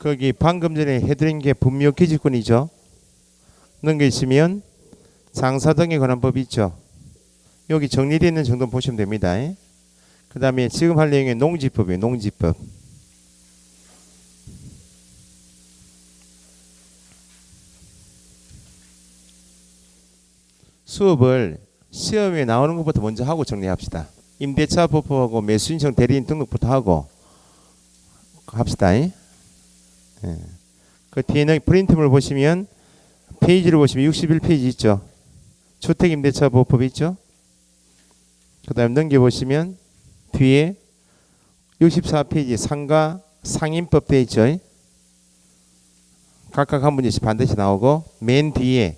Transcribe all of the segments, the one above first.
거기 방금 전에 해드린 게 분묘기지권이죠. 넘기시면 장사 등에 관한 법이 있죠. 여기 정리되어 있는 정도 보시면 됩니다. 그 다음에 지금 할 내용이 농지법이에요. 농지법. 수업을 시험에 나오는 것부터 먼저 하고 정리합시다. 임대차 보호하고 매수인청 대리인 등록부터 하고 합시다. 그 뒤에는 프린트물 보시면 페이지를 보시면 61페이지 있죠. 주택임대차 보호법이 있죠. 그 다음 넘겨보시면 뒤에 64페이지 상가 상인법 되어 있죠. 각각 한 문제씩 반드시 나오고 맨 뒤에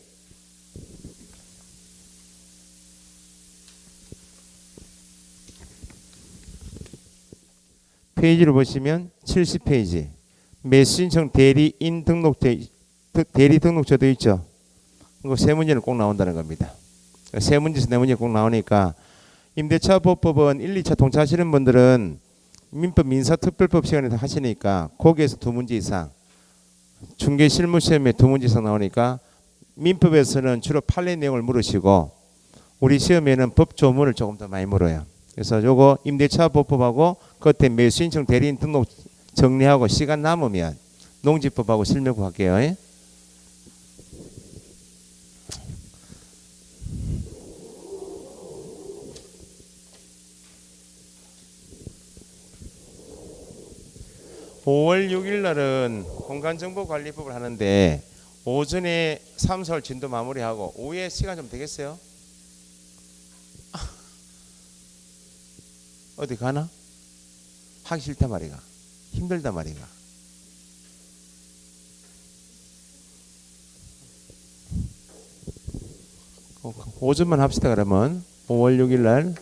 페이지를 보시면 70페이지 매수신청 대리인 대리 등록처 되어 있죠. 이거 세 문제는 꼭 나온다는 겁니다. 세 문제에서 네 문제 꼭 나오니까 임대차 보호법은 1, 2차 통차하시는 분들은 민법 민사특별법 시간에 하시니까 거기에서 두 문제 이상 중개 실무 시험에 두 문제 이상 나오니까 민법에서는 주로 판례 내용을 물으시고 우리 시험에는 법 조문을 조금 더 많이 물어요. 그래서 요거 임대차 보호법하고 겉에 매수인청 대리인 등록 정리하고 시간 남으면 농지법하고 실명법 할게요. (5월 6일) 날은 공간정보관리법을 하는데 오전에 3, 4월 진도 마무리하고 오후에 시간 좀 되겠어요? 어디 가나? 하기 싫단 말이가. 힘들단 말이가. 오전만 합시다. 그러면 5월 6일 날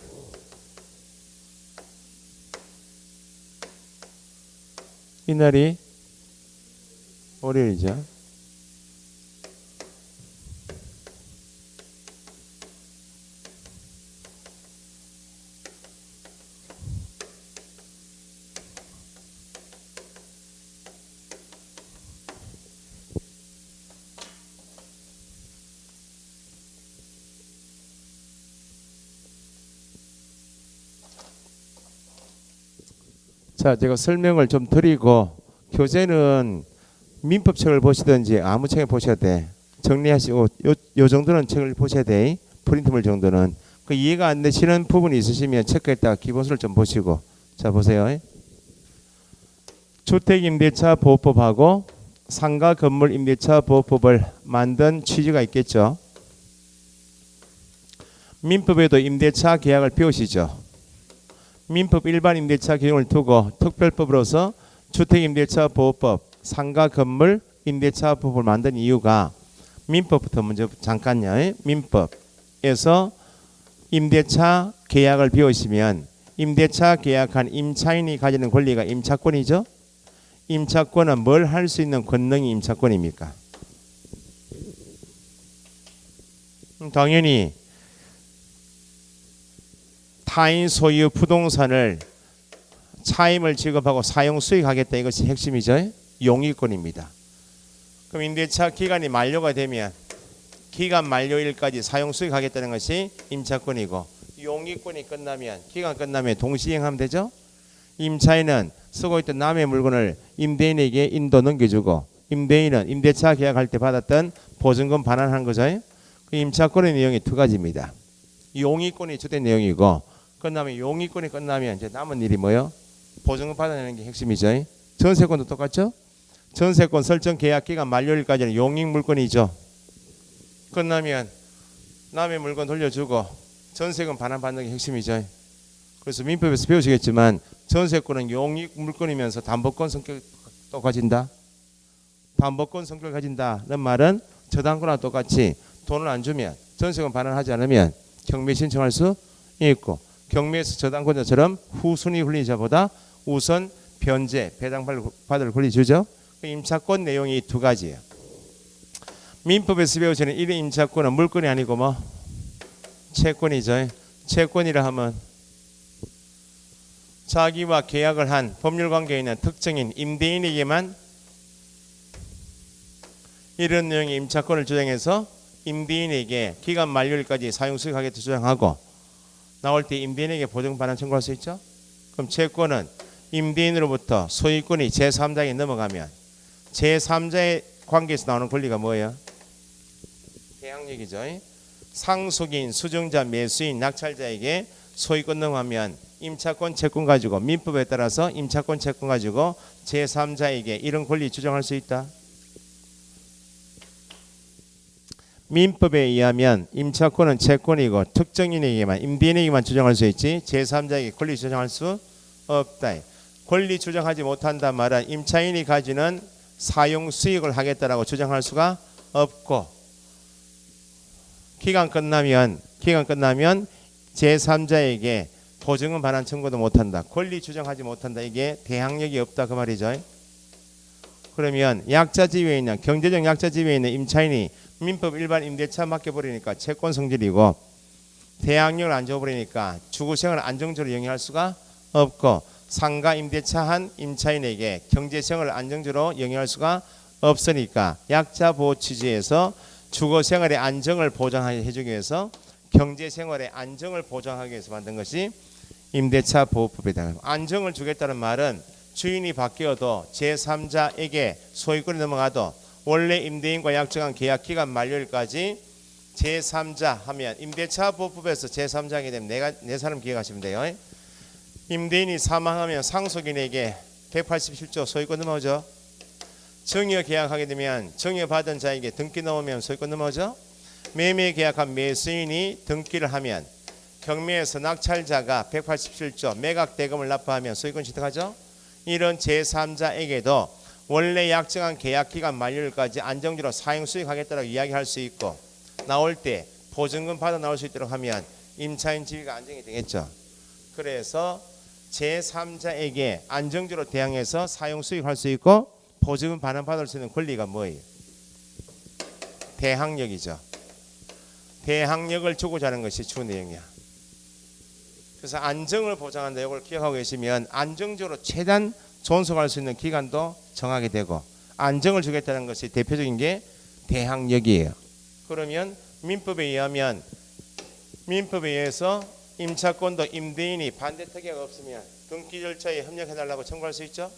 이날이 월요일이죠. 자, 제가 설명을 좀 드리고 교재는 민법책을 보시든지 아무 책을 보셔야 돼. 정리하시고 요 정도는 책을 보셔야 돼. 프린트물 정도는. 그 이해가 안 되시는 부분이 있으시면 체크했다가 기본서를 좀 보시고. 자, 보세요. 주택임대차 보호법하고 상가 건물 임대차 보호법을 만든 취지가 있겠죠. 민법에도 임대차 계약을 배우시죠. 민법 일반 임대차 기준을 두고 특별법으로서 주택임대차 보호법, 상가 건물 임대차 보호법을 만든 이유가 민법부터 먼저 잠깐요. 민법에서 임대차 계약을 배우시면 임대차 계약한 임차인이 가지는 권리가 임차권이죠. 임차권은 뭘 할 수 있는 권능이 임차권입니까? 당연히 타인 소유 부동산을 차임을 지급하고 사용 수익하겠다. 이것이 핵심이죠. 용의권입니다. 그럼 임대차 기간이 만료가 되면 기간 만료일까지 사용 수익하겠다는 것이 임차권이고 용의권이 끝나면 기간 끝나면 동시행하면 되죠. 임차인은 쓰고 있던 남의 물건을 임대인에게 인도 넘겨주고 임대인은 임대차 계약할 때 받았던 보증금 반환하는 거죠. 그 임차권의 내용이 두 가지입니다. 용의권이 주된 내용이고 끝나면 용의권이 끝나면 이제 남은 일이 뭐요? 보증금 받아내는 게 핵심이죠. 전세권도 똑같죠? 전세권 설정 계약 기간 만료일까지는 용익 물건이죠. 끝나면 남의 물건 돌려주고 전세금 반환받는 게 핵심이죠. 그래서 민법에서 배우시겠지만 전세권은 용익 물건이면서 담보권 성격도 가진다. 담보권 성격을 가진다는 말은 저당권과 똑같이 돈을 안 주면 전세금 반환하지 않으면 경매 신청할 수 있고 경매에서 저당권자처럼 후순위 권리자보다 우선 변제, 배당받을 권리 주죠. 임차권 내용이 두 가지예요. 민법에서 배우시는 1인 임차권은 물권이 아니고 뭐 채권이죠. 채권이라 하면 자기와 계약을 한 법률관계에 있는 특정인 임대인에게만 이런 내용의 임차권을 주장해서 임대인에게 기간 만료일까지 사용 수익하겠다 주장하고 나올 때 임대인에게 보증 반환 청구할 수 있죠. 그럼 채권은 임대인으로부터 소유권이 제3자에게 넘어가면 제3자의 관계에서 나오는 권리가 뭐예요? 대항력이죠. 상속인, 수증자, 매수인, 낙찰자에게 소유권 넘어가면 임차권 채권 가지고 민법에 따라서 임차권 채권 가지고 제3자에게 이런 권리 주장할 수 있다. 민법에 의하면 임차권은 채권이고 특정인에게만 임대인에게만 주장할 수 있지 제3자에게 권리 주장할 수 없다. 권리 주장하지 못한단 말은 임차인이 가지는 사용 수익을 하겠다라고 주장할 수가 없고 기간 끝나면 제3자에게 보증은 반환 청구도 못한다. 권리 주장하지 못한다. 이게 대항력이 없다 그 말이죠. 그러면 약자 지위에 있는 경제적 약자 지위에 있는 임차인이 민법 일반 임대차 맡겨버리니까 채권 성질이고 대항력을 안 줘버리니까 주거생활 안정적으로 영위할 수가 없고 상가 임대차 한 임차인에게 경제생활을 안정적으로 영위할 수가 없으니까 약자 보호 취지에서 주거생활의 안정을 보장해주기 위해서 경제생활의 안정을 보장하기 위해서 만든 것이 임대차 보호법이다. 안정을 주겠다는 말은 주인이 바뀌어도 제3자에게 소유권이 넘어가도 원래 임대인과 약정한 계약 기간 만료일까지 제3자 하면 임대차 보호법에서 제3자에게 되면 네 사람 기억하시면 돼요. 임대인이 사망하면 상속인에게 187조 소유권 넘어오죠. 증여 계약하게 되면 증여 받은 자에게 등기 넘으면 소유권 넘어오죠. 매매 계약한 매수인이 등기를 하면 경매에서 낙찰자가 187조 매각 대금을 납부하면 소유권 취득하죠. 이런 제3자에게도 원래 약정한 계약 기간 만료일까지 안정적으로 사용 수익하겠다고 이야기할 수 있고 나올 때 보증금 받아 나올 수 있도록 하면 임차인 지위가 안정이 되겠죠. 그래서 제3자에게 안정적으로 대항해서 사용 수익할 수 있고 보증금 반환 받을 수 있는 권리가 뭐예요? 대항력이죠. 대항력을 주고자 하는 것이 주 내용이야. 그래서 안정을 보장한다. 이걸 기억하고 계시면 안정적으로 최대한 존속할 수 있는 기간도 정하게 되고 안정을 주겠다는 것이 대표적인 게 대항력이에요. 그러면 민법에 의해서 임차권도 임대인이 반대 특혜가 없으면 등기 절차에 협력해달라고 청구할 수 있죠.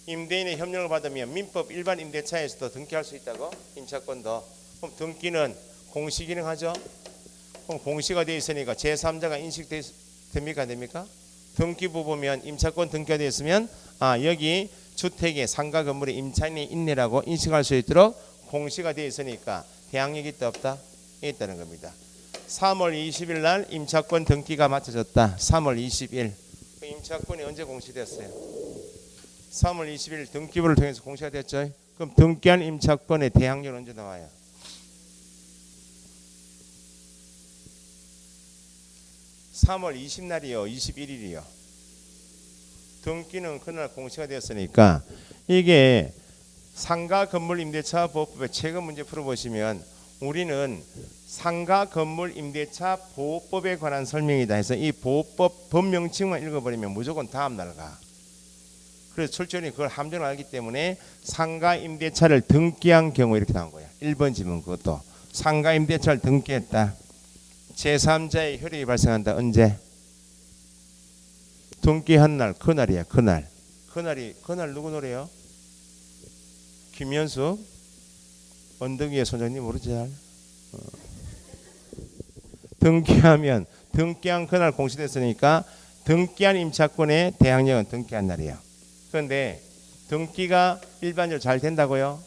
임대인의 협력을 받으면 민법 일반 임대차에서도 등기할 수 있다고 임차권도. 그럼 등기는 공시기능하죠. 그럼 공시가 되어 있으니까 제3자가 인식됩니까 안 됩니까? 등기부 보면 임차권 등기가 되어 있으면 여기 주택에 상가 건물에 임차인이 있네라고 인식할 수 있도록 공시가 되어 있으니까 대항력이 있다 없다? 있다는 겁니다. 3월 20일 날 임차권 등기가 마쳐졌다. 3월 20일 그 임차권이 언제 공시됐어요? 3월 20일 등기부를 통해서 공시가 됐죠. 그럼 등기한 임차권의 대항력은 언제 나와요? 3월 20날이요 21일이요. 등기는 그날 공시가 되었으니까 이게 상가 건물 임대차 보호법의 최근 문제 풀어보시면 우리는 상가 건물 임대차 보호법에 관한 설명이다 해서 이 보호법 법명칭만 읽어버리면 무조건 다음 날 가. 그래서 철저히 그걸 함정을 알기 때문에 상가 임대차를 등기한 경우 이렇게 나온 거야. 1번 지문 그것도 상가 임대차를 등기했다. 제3자의 효력이 발생한다. 언제? 등기한 날 그날이야. 그날 누구 노래요? 김현숙 언덕 위에 소장님 모르지 잘? 등기하면 등기한 그날 공시됐으니까 등기한 임차권의 대항력은 등기한 날이에요. 그런데 등기가 일반적으로 잘 된다고요?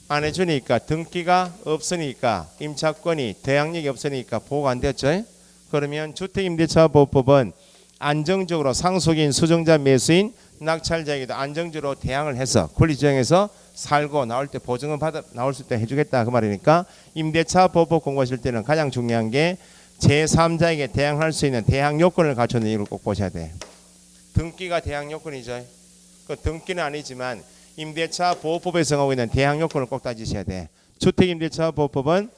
안 해주니까 등기가 없으니까 임차권이 대항력이 없으니까 보호가 안 되었죠. 그러면 주택임대차보호법은 안정적으로 상속인, 수정자, 매수인, 낙찰자에게도 안정적으로 대항을 해서 권리 주장해서 살고 나올 때 보증은 받아 나올 수 있다 해주겠다 그 말이니까 임대차 보호법 공부하실 때는 가장 중요한 게 제3자에게 대항할 수 있는 대항 요건을 갖추는 이걸 꼭 보셔야 돼. 등기가 대항 요건이죠. 그 등기는 아니지만 임대차 보호법에 정하고 있는 대항 요건을 꼭 따지셔야 돼. 주택임대차 보호법은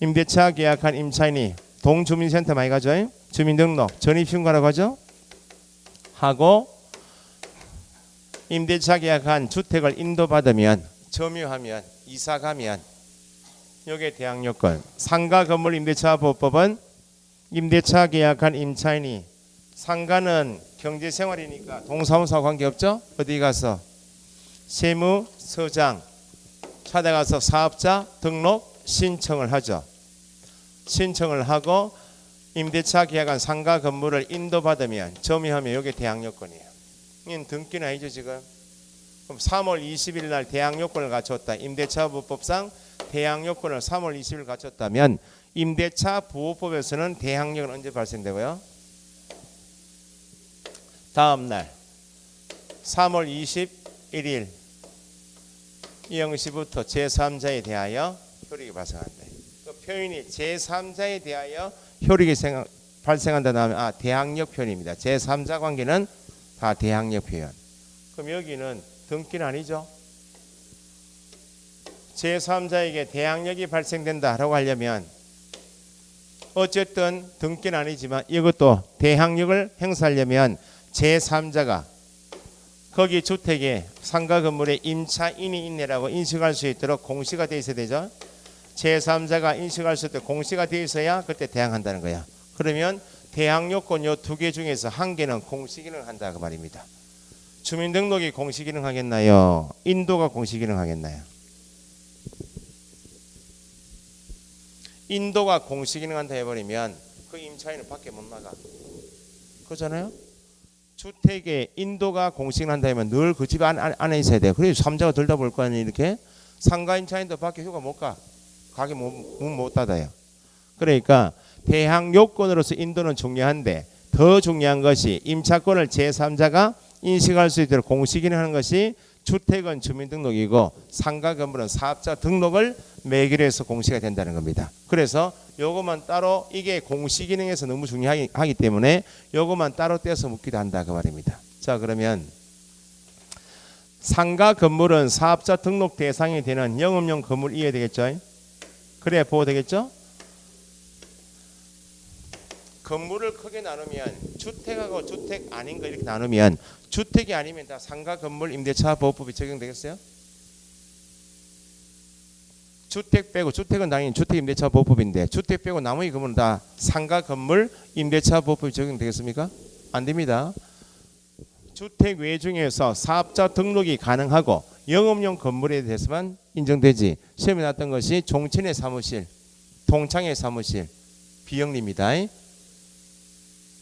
임대차 계약한 임차인이 동주민센터 많이 가죠. 주민등록 전입신고라고 하죠. 하고 임대차 계약한 주택을 인도받으면 점유하면 이사 가면 요게 대항 요건. 상가 건물 임대차 보호법은 임대차 계약한 임차인이 상가는 경제생활이니까 동사무소와 관계없죠. 어디 가서 세무서장 찾아가서 사업자 등록 신청을 하죠. 신청을 하고 임대차 계약한 상가 건물을 인도받으면 점유하면 이게 대항 요건이에요. 이건 등기는 아니죠 지금. 그럼 3월 20일 날 대항 요건을 갖췄다. 임대차 보호법상 대항 요건을 3월 20일 갖췄다면 임대차 보호법에서는 대항 요건 언제 발생되고요? 다음 날 3월 21일 0시부터 제3자에 대하여 효력이 발생한다. 그 표현이 제3자에 대하여 효력이 발생한다 하면 대항력 표현입니다. 제3자 관계는 다 대항력 표현. 그럼 여기는 등기는 아니죠. 제3자에게 대항력이 발생된다라고 하려면 어쨌든 등기는 아니지만 이것도 대항력을 행사하려면 제3자가 거기 주택에 상가 건물에 임차인이 있네라고 인식할 수 있도록 공시가 돼 있어야 되죠. 제3자가 인식할 수 있도록 공시가 돼 있어야 그때 대항한다는 거야. 그러면 대항 요건 요 두 개 중에서 한 개는 공시 기능을 한다 그 말입니다. 주민등록이 공시 기능 하겠나요? 인도가 공시 기능 하겠나요? 인도가 공시 기능 한다 해버리면 그 임차인은 밖에 못 나가. 그렇잖아요? 주택에 인도가 공시 기능 한다 하면 늘 그 집 안에 있어야 돼요. 그래서 3자가 들다볼 거 아니에요. 이렇게 상가 임차인도 밖에 휴가 못 가. 가게 문 못 닫아요. 그러니까 대항 요건으로서 인도는 중요한데 더 중요한 것이 임차권을 제3자가 인식할 수 있도록 공시 기능하는 것이 주택은 주민등록이고 상가 건물은 사업자 등록을 매기로 해서 공시가 된다는 겁니다. 그래서 요것만 따로 이게 공시 기능에서 너무 중요하기 때문에 요것만 따로 떼서 묻기도 한다 그 말입니다. 자 그러면 상가 건물은 사업자 등록 대상이 되는 영업용 건물 이해야 되겠죠? 그래야 보호되겠죠? 건물을 크게 나누면 주택하고 주택 아닌 거 이렇게 나누면 주택이 아니면 다 상가 건물 임대차 보호법이 적용되겠어요? 주택 빼고 주택은 당연히 주택 임대차 보호법인데 주택 빼고 나머지 건물은 다 상가 건물 임대차 보호법이 적용되겠습니까? 안 됩니다. 주택 외 중에서 사업자 등록이 가능하고 영업용 건물에 대해서만 인정되지. 시험에 나왔던 것이 종친의 사무실, 동창의 사무실, 비영리입니다.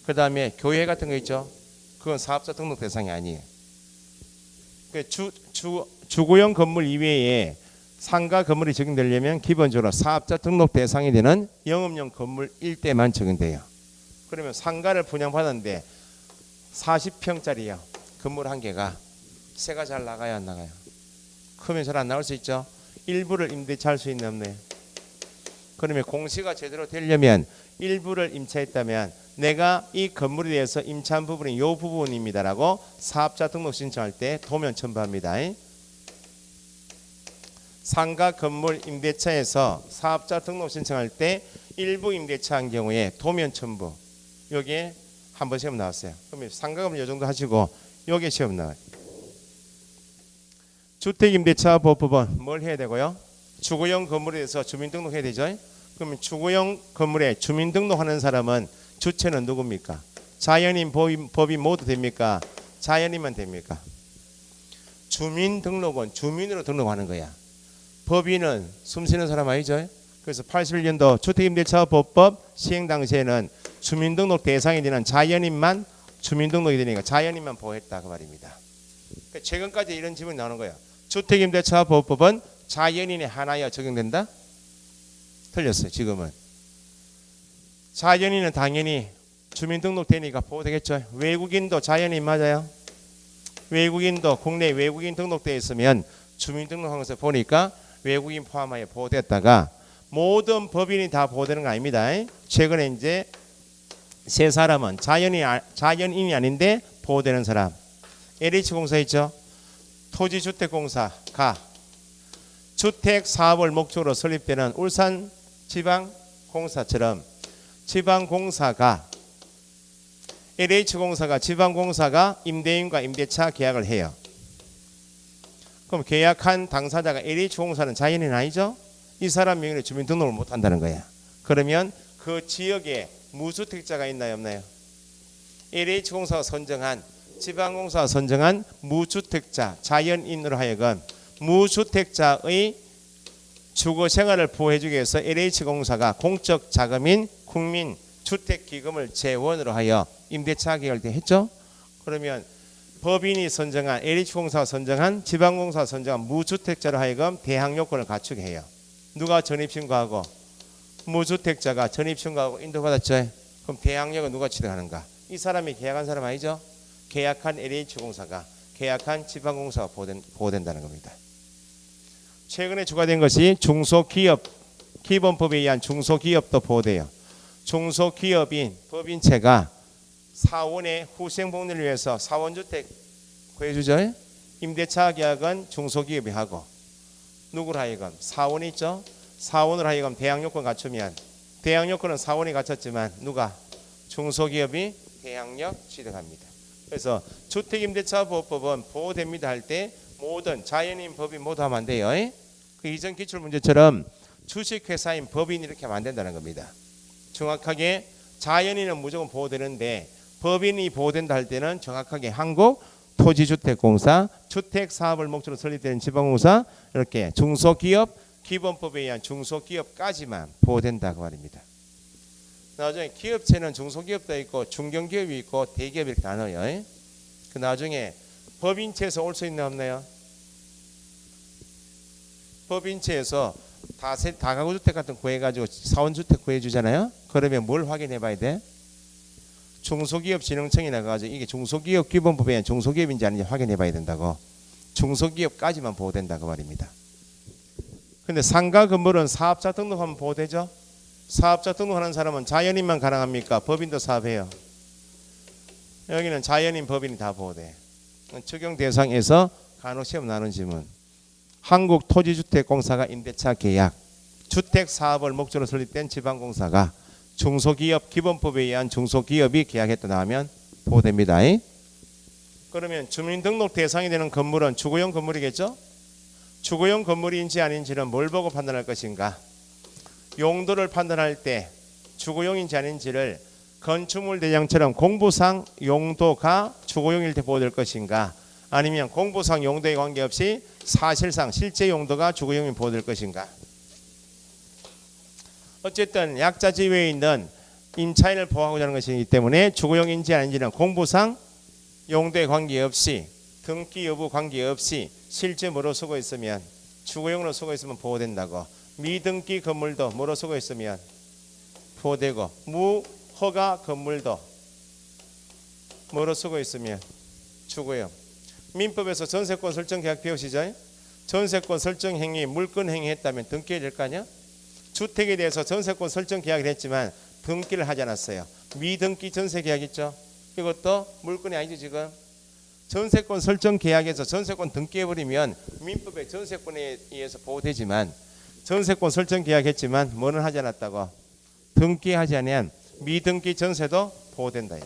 그 다음에 교회 같은 거 있죠. 그건 사업자 등록 대상이 아니에요. 주거용 건물 이외에 상가 건물이 적용되려면 기본적으로 사업자 등록 대상이 되는 영업용 건물일 때만 적용돼요. 그러면 상가를 분양받았는데 40평짜리요. 건물 한 개가 새가 잘 나가요, 안 나가요? 크면 잘 안 나올 수 있죠. 일부를 임대차 할 수 있는 없네요. 그러면 공시가 제대로 되려면 일부를 임차했다면 내가 이 건물에 대해서 임차한 부분이 이 부분입니다라고 사업자 등록 신청할 때 도면 첨부합니다. 상가 건물 임대차에서 사업자 등록 신청할 때 일부 임대차한 경우에 도면 첨부. 여기에 한번 시험 나왔어요. 그러면 상가 건물 이 정도 하시고 여기에 시험 나와요. 주택임대차 보호법은 뭘 해야 되고요? 주거용 건물에 대해서 주민등록 해야 되죠. 그러면 주거용 건물에 주민등록하는 사람은 주체는 누굽니까? 자연인, 법인 모두 됩니까? 자연인만 됩니까? 주민등록은 주민으로 등록하는 거야. 법인은 숨 쉬는 사람 아니죠. 그래서 81년도 주택임대차 보호법 시행 당시에는 주민등록 대상이 되는 자연인만 주민등록이 되니까 자연인만 보호했다 그 말입니다. 그러니까 최근까지 이런 질문이 나오는 거예요. 주택임대차 보호법은 자연인의 하나여 적용된다? 틀렸어요. 지금은 자연인은 당연히 주민등록 되니까 보호되겠죠. 외국인도 자연인 맞아요. 외국인도 국내 외국인 등록되어 있으면 주민등록한 것을 보니까 외국인 포함하여 보호됐다가 모든 법인이 다 보호되는 거 아닙니다. 최근에 이제 세 사람은 자연인이 아닌데 보호되는 사람. LH공사 있죠. 토지주택공사가 주택 사업을 목적으로 설립되는 울산 지방공사처럼 지방공사가 LH공사가 지방공사가 임대인과 임대차 계약을 해요. 그럼 계약한 당사자가 LH공사는 자연인 아니죠? 이 사람 명의로 주민등록을 못 한다는 거야. 그러면 그 지역에 무주택자가 있나요, 없나요? LH공사가 선정한, 지방공사가 선정한 무주택자, 자연인으로 하여금 무주택자의 주거 생활을 보호해주기 위해서 LH공사가 공적 자금인 국민주택기금을 재원으로 하여 임대차 계약을 했죠. 그러면 법인이 선정한, LH공사가 선정한, 지방공사가 선정한 무주택자로 하여금 대항 요건을 갖추게 해요. 누가 전입신고하고? 무주택자가 전입신고하고 인도받았죠. 그럼 대항력은 누가 취득하는가? 이 사람이 계약한 사람 아니죠? 계약한 LH공사가, 계약한 지방공사가 보호된다는 겁니다. 최근에 추가된 것이 중소기업 기본법에 의한 중소기업도 보호돼요. 중소기업인 법인체가 사원의 후생복리를 위해서 사원주택 구해주죠. 임대차 계약은 중소기업이 하고, 누구를 하여금? 사원이 있죠. 사원을 하여금 대항요건 갖추면, 대항요건은 사원이 갖췄지만 누가? 중소기업이 대항력 취득합니다. 그래서 주택임대차보호법은 보호됩니다 할 때 모든 자연인, 법인 모두 하면 안 돼요. 그 이전 기출문제처럼 주식회사인, 법인 이렇게 하면 안 된다는 겁니다. 정확하게 자연인은 무조건 보호되는데 법인이 보호된다 할 때는 정확하게 한국토지주택공사, 주택사업을 목적으로 설립되는 지방공사, 이렇게 중소기업, 기본법에 의한 중소기업까지만 보호된다고 말입니다. 나중에 기업체는 중소기업도 있고 중견기업이 있고 대기업이 이렇게 나눠요. 그 나중에 법인체에서 올 수 있나 없나요? 법인체에서 다가구주택 같은 거 구해가지고 사원주택 구해주잖아요. 그러면 뭘 확인해 봐야 돼? 중소기업 진흥청이 나가가지고 이게 중소기업 기본법에 의한 중소기업인지 아닌지 확인해 봐야 된다고. 중소기업까지만 보호된다고 말입니다. 근데 상가 건물은 사업자 등록하면 보호되죠? 사업자 등록하는 사람은 자연인만 가능합니까? 법인도 사업해요. 여기는 자연인, 법인이 다 보호돼. 적용 대상에서 간혹 시험 나눈 질문. 한국토지주택공사가 임대차 계약, 주택사업을 목적으로 설립된 지방공사가 중소기업 기본법에 의한 중소기업이 계약했다 나오면 보호됩니다. 그러면 주민등록 대상이 되는 건물은 주거용 건물이겠죠? 주거용 건물인지 아닌지는 뭘 보고 판단할 것인가? 용도를 판단할 때 주거용인지 아닌지를 건축물 대장처럼 공부상 용도가 주거용일 때 보호될 것인가, 아니면 공부상 용도에 관계없이 사실상 실제 용도가 주거용이 보호될 것인가. 어쨌든 약자 지위에 있는 임차인을 보호하고자 하는 것이기 때문에 주거용인지 아닌지는 공부상 용도에 관계없이, 등기 여부 관계없이 실제 뭐로 쓰고 있으면, 주거용으로 쓰고 있으면 보호된다고. 미등기 건물도 뭐로 쓰고 있으면 보호되고, 무허가 건물도 뭐로 쓰고 있으면 주거용. 민법에서 전세권 설정 계약 배우시죠? 전세권 설정 행위, 물권 행위 했다면 등기해야 될 거 아니야? 주택에 대해서 전세권 설정 계약을 했지만 등기를 하지 않았어요. 미등기 전세 계약 있죠? 이것도 물권이 아니죠. 지금 전세권 설정 계약에서 전세권 등기해버리면 민법의 전세권에 의해서 보호되지만, 전세권 설정 계약했지만 뭐는 하지 않았다고? 등기하지 않으면 미등기 전세도 보호된다.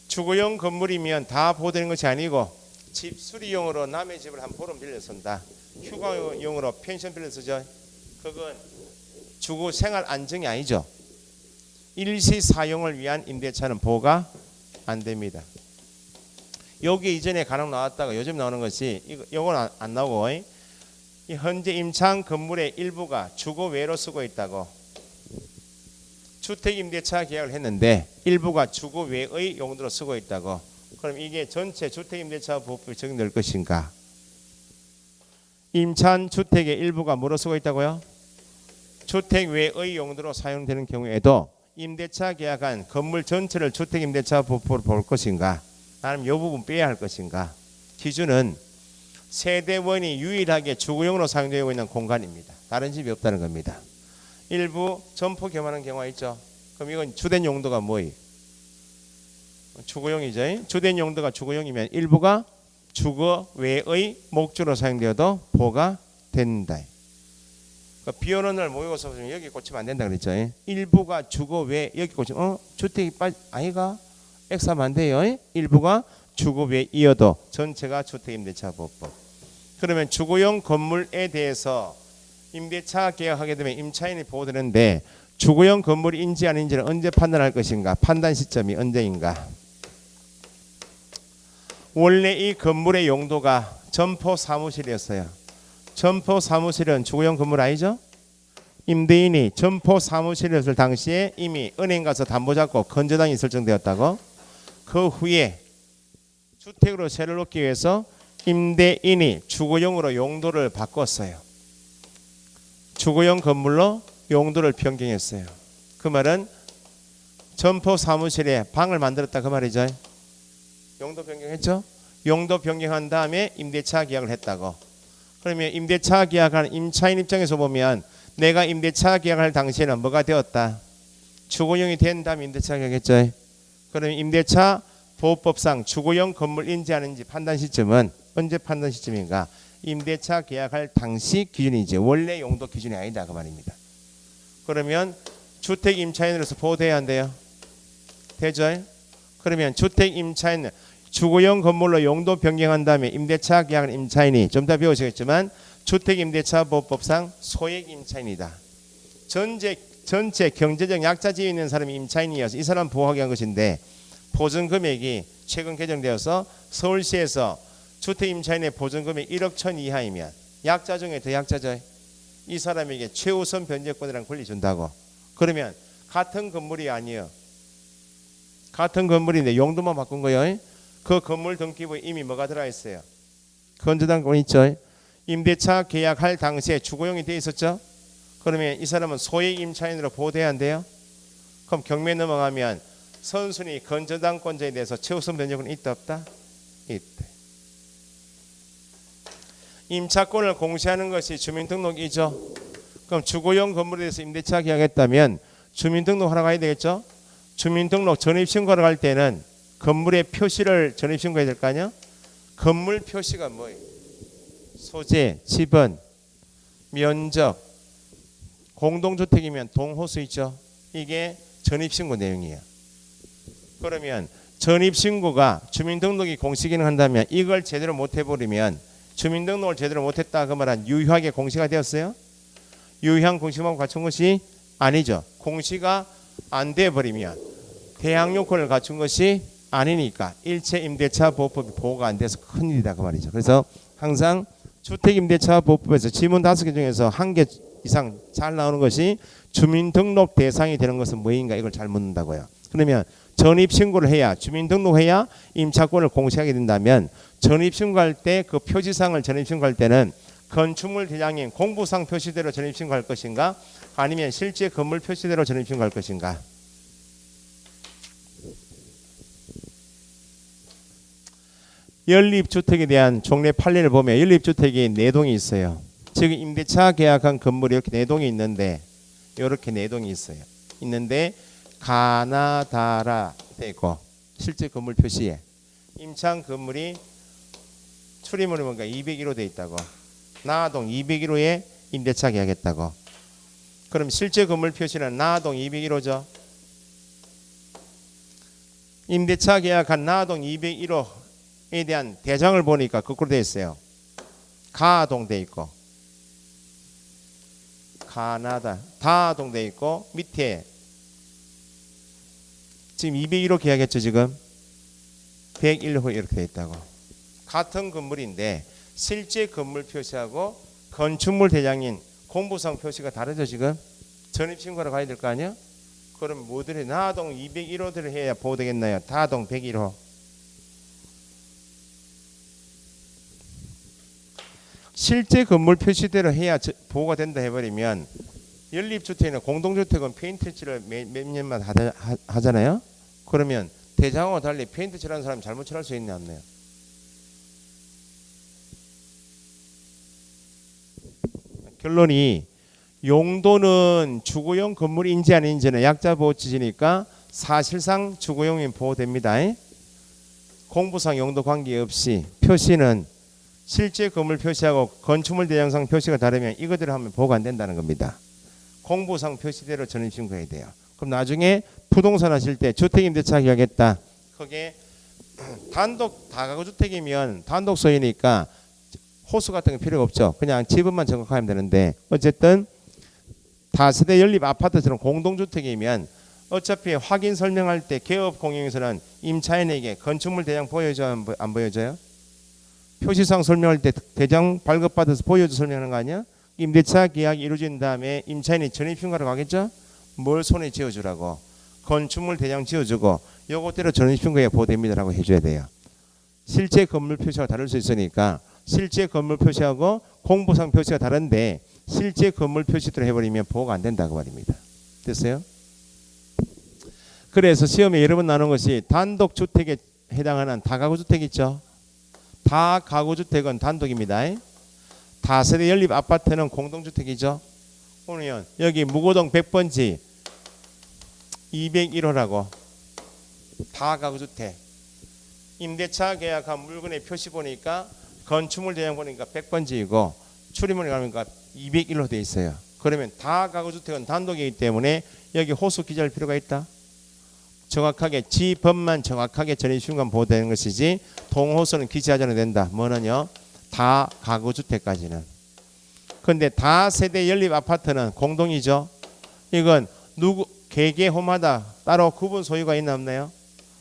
주거용 건물이면 다 보호되는 것이 아니고, 집 수리용으로 남의 집을 한 보름 빌려 쓴다, 휴가용으로 펜션 빌려 쓰죠. 그건 주거 생활 안정이 아니죠. 일시 사용을 위한 임대차는 보호가 안 됩니다. 여기 이전에 간혹 나왔다가 요즘 나오는 것이, 이건 안 나오고, 이 현재 임차한 건물의 일부가 주거 외로 쓰고 있다고. 주택 임대차 계약을 했는데 일부가 주거 외의 용도로 쓰고 있다고. 그럼 이게 전체 주택 임대차 보호법에 적용될 것인가? 임차한 주택의 일부가 뭐로 쓰고 있다고요? 주택 외의 용도로 사용되는 경우에도 임대차 계약한 건물 전체를 주택 임대차 보호법으로 볼 것인가, 아니면 이 부분 빼야 할 것인가? 기준은 세대원이 유일하게 주거용으로 사용되고 있는 공간입니다. 다른 집이 없다는 겁니다. 일부 점포 겸하는 경우가 있죠. 그럼 이건 주된 용도가 뭐예요? 주거용이죠. 주된 용도가 주거용이면 일부가 주거 외의 목적으로 사용되어도 보호가 된다. 그러니까 비오는 모의고사 보시면 여기 꽂히면 안 된다 그랬죠. 일부가 주거 외, 여기 꽂히면 주택이 아이가 X하면 안 돼요. 일부가 주급에 이어도 전체가 주택임대차 보호법. 그러면 주거용 건물에 대해서 임대차 계약하게 되면 임차인이 보호되는데 주거용 건물인지 아닌지는 언제 판단할 것인가? 판단 시점이 언제인가? 원래 이 건물의 용도가 점포 사무실이었어요. 점포 사무실은 주거용 건물 아니죠? 임대인이 점포 사무실이었을 당시에 이미 은행 가서 담보 잡고 건저당이 설정되었다고. 그 후에 주택으로 세를 놓기 위해서 임대인이 주거용으로 용도를 바꿨어요. 주거용 건물로 용도를 변경했어요. 그 말은 점포 사무실에 방을 만들었다 그 말이죠. 용도 변경했죠. 용도 변경한 다음에 임대차 계약을 했다고. 그러면 임대차 계약하는 임차인 입장에서 보면 내가 임대차 계약할 당시에는 뭐가 되었다? 주거용이 된 다음에 임대차 계약했죠. 그러면 임대차 보호법상 주거용 건물인지 아닌지 판단 시점은 언제 판단 시점인가? 임대차 계약할 당시 기준이지 원래 용도 기준이 아니다 그 말입니다. 그러면 주택 임차인으로서 보호돼야 한대요. 되죠? 그러면 주택 임차인 주거용 건물로 용도 변경한 다음에 임대차 계약한 임차인이 좀 더 배우시겠지만 주택 임대차 보호법상 소액 임차인이다. 전체 경제적 약자지에 있는 사람이 임차인이어서 이 사람 보호하기 한 것인데 보증 금액이 최근 개정되어서 서울시에서 주택 임차인의 보증 금액 1억 천 이하이면 약자 중에 더 약자죠. 이 사람에게 최우선 변제권이라는 권리 준다고. 그러면 같은 건물이 아니에요. 같은 건물인데 용도만 바꾼 거예요. 그 건물 등기부에 이미 뭐가 들어가 있어요? 건저당권 있죠. 임대차 계약할 당시에 주거용이 돼 있었죠. 그러면 이 사람은 소액 임차인으로 보호돼야 한대요. 그럼 경매 넘어가면 선순위 건저당권자에 대해서 최우선 변제권이 있다 없다? 있대. 임차권을 공시하는 것이 주민등록이죠. 그럼 주거용 건물에 대해서 임대차 계약했다면 주민등록 하러 가야 되겠죠. 주민등록 전입신고하러 갈 때는 건물의 표시를 전입신고해야 될 거 아니야? 건물 표시가 뭐예요? 소재, 지번, 면적, 공동주택이면 동호수 있죠. 이게 전입신고 내용이에요. 그러면 전입신고가 주민등록이 공시기능 한다면 이걸 제대로 못해버리면 주민등록을 제대로 못했다 그 말은 유효하게 공시가 되었어요? 유효한 공시만 갖춘 것이 아니죠. 공시가 안 돼버리면 대항요건을 갖춘 것이 아니니까 일체 임대차 보호법이 보호가 안 돼서 큰일이다 그 말이죠. 그래서 항상 주택임대차 보호법에서 지문 5개 중에서 1개 이상 잘 나오는 것이 주민등록 대상이 되는 것은 뭐인가 이걸 잘 묻는다고요. 그러면 전입신고를 해야 주민등록해야 임차권을 공시하게 된다면 전입신고할 때 그 표지상을 전입신고할 때는 건축물 대장인 공부상 표시대로 전입신고할 것인가 아니면 실제 건물 표시대로 전입신고할 것인가. 연립주택에 대한 종래 판례를 보면 연립주택이 4동이 있어요. 지금 임대차 계약한 건물이 이렇게 4동이 있는데 이렇게 4동이 있어요. 있는데 가나다라 돼 있고 실제 건물 표시에 임차한 건물이 출입물이 뭔가 201호 돼 있다고. 나동 201호에 임대차 계약했다고. 그럼 실제 건물 표시는 나동 201호죠. 임대차 계약한 나동 201호에 대한 대장을 보니까 거꾸로 돼 있어요. 가동 돼 있고 가나다 다동 돼 있고 밑에 지금 201호 계약했죠. 지금 101호 이렇게 돼 있다고. 같은 건물인데 실제 건물 표시하고 건축물 대장인 공부상 표시가 다르죠. 지금 전입신고하러 가야 될 거 아니야? 그럼 뭐들이 나동 201호들을 해야 보호되겠나요? 다동 101호. 실제 건물 표시대로 해야 보호가 된다 해버리면 연립주택이나 공동주택은 페인트 칠을 몇 년마다 하잖아요. 그러면 대장하고 달리 페인트 칠하는 사람이 잘못 칠할 수 있냐 없나요? 결론이 용도는 주거용 건물인지 아닌지는 약자 보호 취지니까 사실상 주거용이 보호됩니다. 공부상 용도 관계없이 표시는 실제 건물 표시하고 건축물 대장상 표시가 다르면 이것들을 하면 보호가 안 된다는 겁니다. 공부상 표시대로 전입신고해야 돼요. 그럼 나중에 부동산 하실 때 주택임대차 계약했다. 그게 단독 다가구 주택이면 단독 소유니까 호수 같은 거 필요가 없죠. 그냥 지분만 정확하면 되는데 어쨌든 다세대 연립 아파트처럼 공동주택이면 어차피 확인 설명할 때 개업 공용에서는 임차인에게 건축물 대장 보여줘요, 안 보여줘요? 표시상 설명할 때 대장 발급받아서 보여줘 설명하는 거 아니야? 임대차 계약이 이루어진 다음에 임차인이 전입신고하러 가겠죠? 뭘 손에 쥐어주라고? 건축물 대장 지어주고 요것대로 전입신고에 보호됩니다라고 해줘야 돼요. 실제 건물 표시와 다를 수 있으니까 실제 건물 표시하고 공보상 표시가 다른데 실제 건물 표시대로 해버리면 보호가 안 된다고 말입니다. 됐어요? 그래서 시험에 여러 번 나오는 것이 단독주택에 해당하는 다가구주택 있죠. 다가구주택은 단독입니다. 다세대 연립 아파트는 공동주택이죠. 오늘 여기 무고동 100번지 201호라고 다가구주택 임대차 계약한 물건의 표시 보니까 건축물 대장 보니까 100번지이고 출입문에 가니까 201호 돼 있어요. 그러면 다가구주택은 단독이기 때문에 여기 호수 기재할 필요가 있다. 정확하게 지법만 정확하게 전입신고만 보호되는 것이지 동호수는 기재하지 않아도 된다. 뭐는요? 다가구주택까지는. 그런데 다세대 연립 아파트는 공동이죠. 이건 누구 개개호마다 따로 구분 소유가 있나 없나요?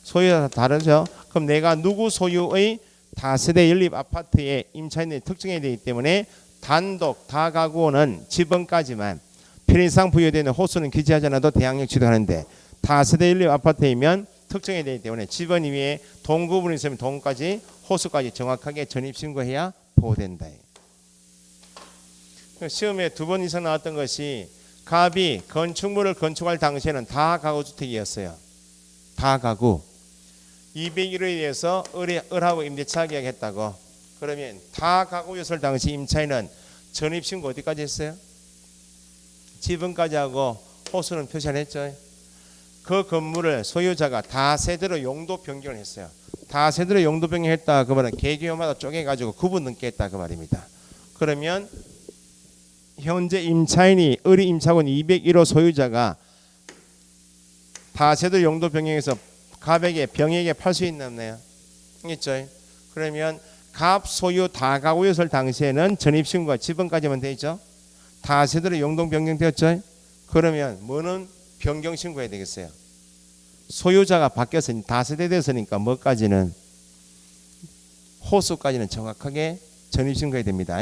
소유가 다르죠. 그럼 내가 누구 소유의 다세대 연립 아파트의 임차인이 특정해야 되기 때문에 단독 다가구는 지번까지만 편의상 부여되는 호수는 기재하지 않아도 대항력 취득하는데 다세대 연립 아파트이면 특정해야 되기 때문에 지번 이외에 동 구분이 있으면 동까지 호수까지 정확하게 전입신고해야 보호된다. 시험에 2번 이상 나왔던 것이 갑이 건축물을 건축할 당시에는 다가구주택이었어요. 다가구 201호에 대해서 을하고 임대차 계약했다고. 그러면 다가구였을 당시 임차인은 전입신고 어디까지 했어요? 지분까지 하고 호수는 표시 안 했죠. 그 건물을 소유자가 다세대로 용도 변경을 했어요. 다세대로 용도 변경했다 그 말은 개개호마다 쪼개가지고 구분 넘게 했다 그 말입니다. 그러면 현재 임차인이 을이 임차권 201호 소유자가 다세대로 용도 변경해서 갑에게 병에게 팔 수 있나 없나요? 있죠. 그러면 갑 소유 다가구였을 당시에는 전입신고가 지번까지만 되죠. 다세대로 용도 변경되었죠. 그러면 뭐는 변경 신고해야 되겠어요. 소유자가 바뀌어서 다세대 됐으니까 뭐까지는 호수까지는 정확하게 전입신고해야 됩니다.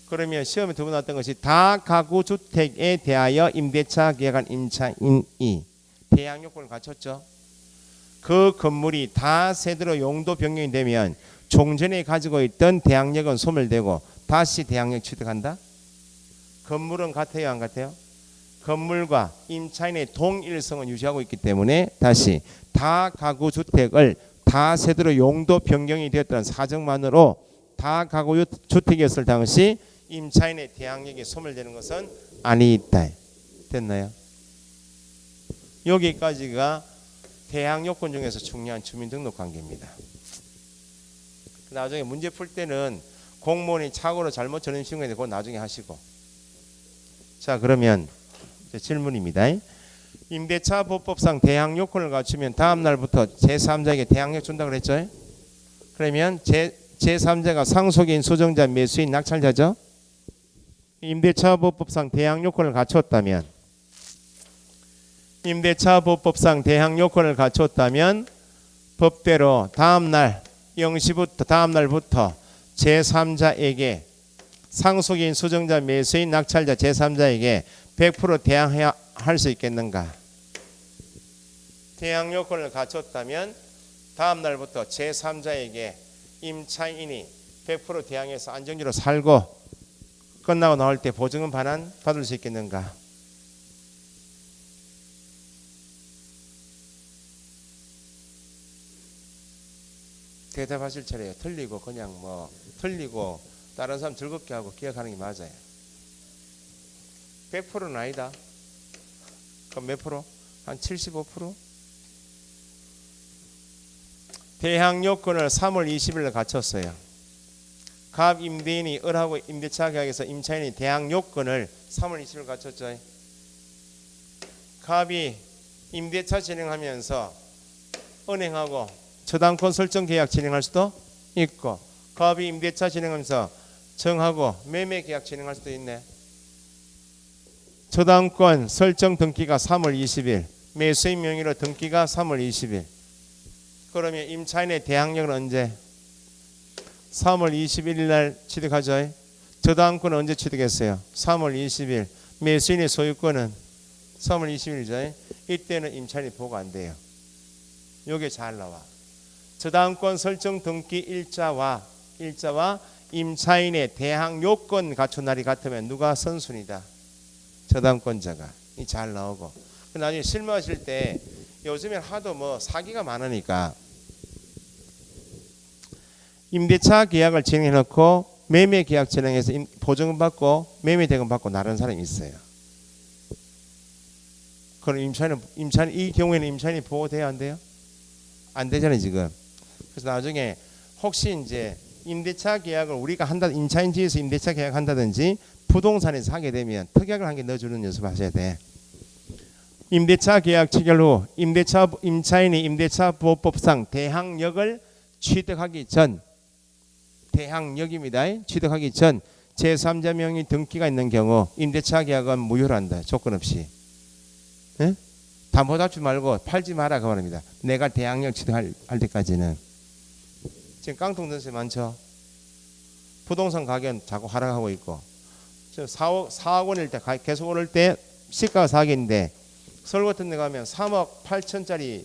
그러면 시험에 2번 나왔던 것이 다가구 주택에 대하여 임대차 계약한 임차인이 대항 요건을 갖췄죠. 그 건물이 다세대로 용도 변경이 되면 종전에 가지고 있던 대항력은 소멸되고 다시 대항력 취득한다. 건물은 같아요, 안 같아요? 건물과 임차인의 동일성을 유지하고 있기 때문에 다시 다가구 주택을 다세대로 용도 변경이 되었다는 사정만으로 다가구 주택이었을 당시 임차인의 대항력이 소멸되는 것은 아니다. 됐나요? 여기까지가 대항 요건 중에서 중요한 주민등록 관계입니다. 나중에 문제 풀 때는 공무원이 착오로 잘못 전입신고해야 되고 나중에 하시고. 자, 그러면 질문입니다. 임대차 보법상 대항 요건을 갖추면 다음 날부터 제3자에게 대항력 준다고 그랬죠. 그러면 제3자가 상속인, 수정자, 매수인, 낙찰자죠. 임대차 보법상 대항 요건을 갖췄다면 임대차보법상 대항 요건을 갖췄다면 법대로 다음날 0시부터 다음날부터 제3자에게 상속인, 수정자, 매수인, 낙찰자 제3자에게 100% 대항해야 할 수 있겠는가? 대항 요건을 갖췄다면 다음날부터 제3자에게 임차인이 100% 대항해서 안정적으로 살고 끝나고 나올 때 보증금 반환 받을 수 있겠는가? 대답하실 차례예요. 틀리고 그냥 뭐 틀리고 다른 사람 즐겁게 하고 기억하는 게 맞아요. 100%는 아니다. 그럼 몇 프로? 한 75%? 대항 요건을 3월 20일 갖췄어요. 갑 임대인이 을하고 임대차 계약에서 임차인이 대항 요건을 3월 20일 갖췄죠. 갑이 임대차 진행하면서 은행하고 저당권 설정 계약 진행할 수도 있고, 거비 임대차 진행하면서 정하고 매매 계약 진행할 수도 있네. 저당권 설정 등기가 3월 20일, 매수인 명의로 등기가 3월 20일. 그러면 임차인의 대항력은 언제? 3월 21일 날 취득하죠. 저당권은 언제 취득했어요? 3월 20일. 매수인의 소유권은 3월 20일이죠. 이때는 임차인이 보고 안 돼요. 요게 잘 나와. 저당권 설정 등기 일자와 임차인의 대항 요건 갖춘 날이 같으면 누가 선순위다? 저당권자가. 이 잘 나오고. 나중에 실무하실 때 요즘엔 하도 뭐 사기가 많으니까 임대차 계약을 진행해 놓고 매매 계약 진행해서 보증금 받고 매매 대금 받고 나른 사람이 있어요. 그럼 임차인 이 경우에는 임차인이 보호돼야 안 돼요? 안 되잖아요 지금. 그래서 나중에 혹시 이제 임대차 계약을 우리가 한다, 임차인지에서 임대차 계약 한다든지 부동산에서 하게 되면 특약을 한 개 넣어주는 연습하셔야 돼. 임대차 계약 체결 후 임차인이 임대차 보호법상 대항력을 취득하기 전, 대항력입니다. 취득하기 전 제3자 명의 등기가 있는 경우 임대차 계약은 무효로 한다. 조건 없이. 네? 담보 잡지 말고 팔지 마라 그 말입니다. 내가 대항력 취득할 때까지는. 지금 깡통 전세 많죠. 부동산 가격은 자꾸 하락하고 있고, 4억 원일 때 계속 오를 때 시가가 4억인데 서울 같은 데 가면 3억 8천짜리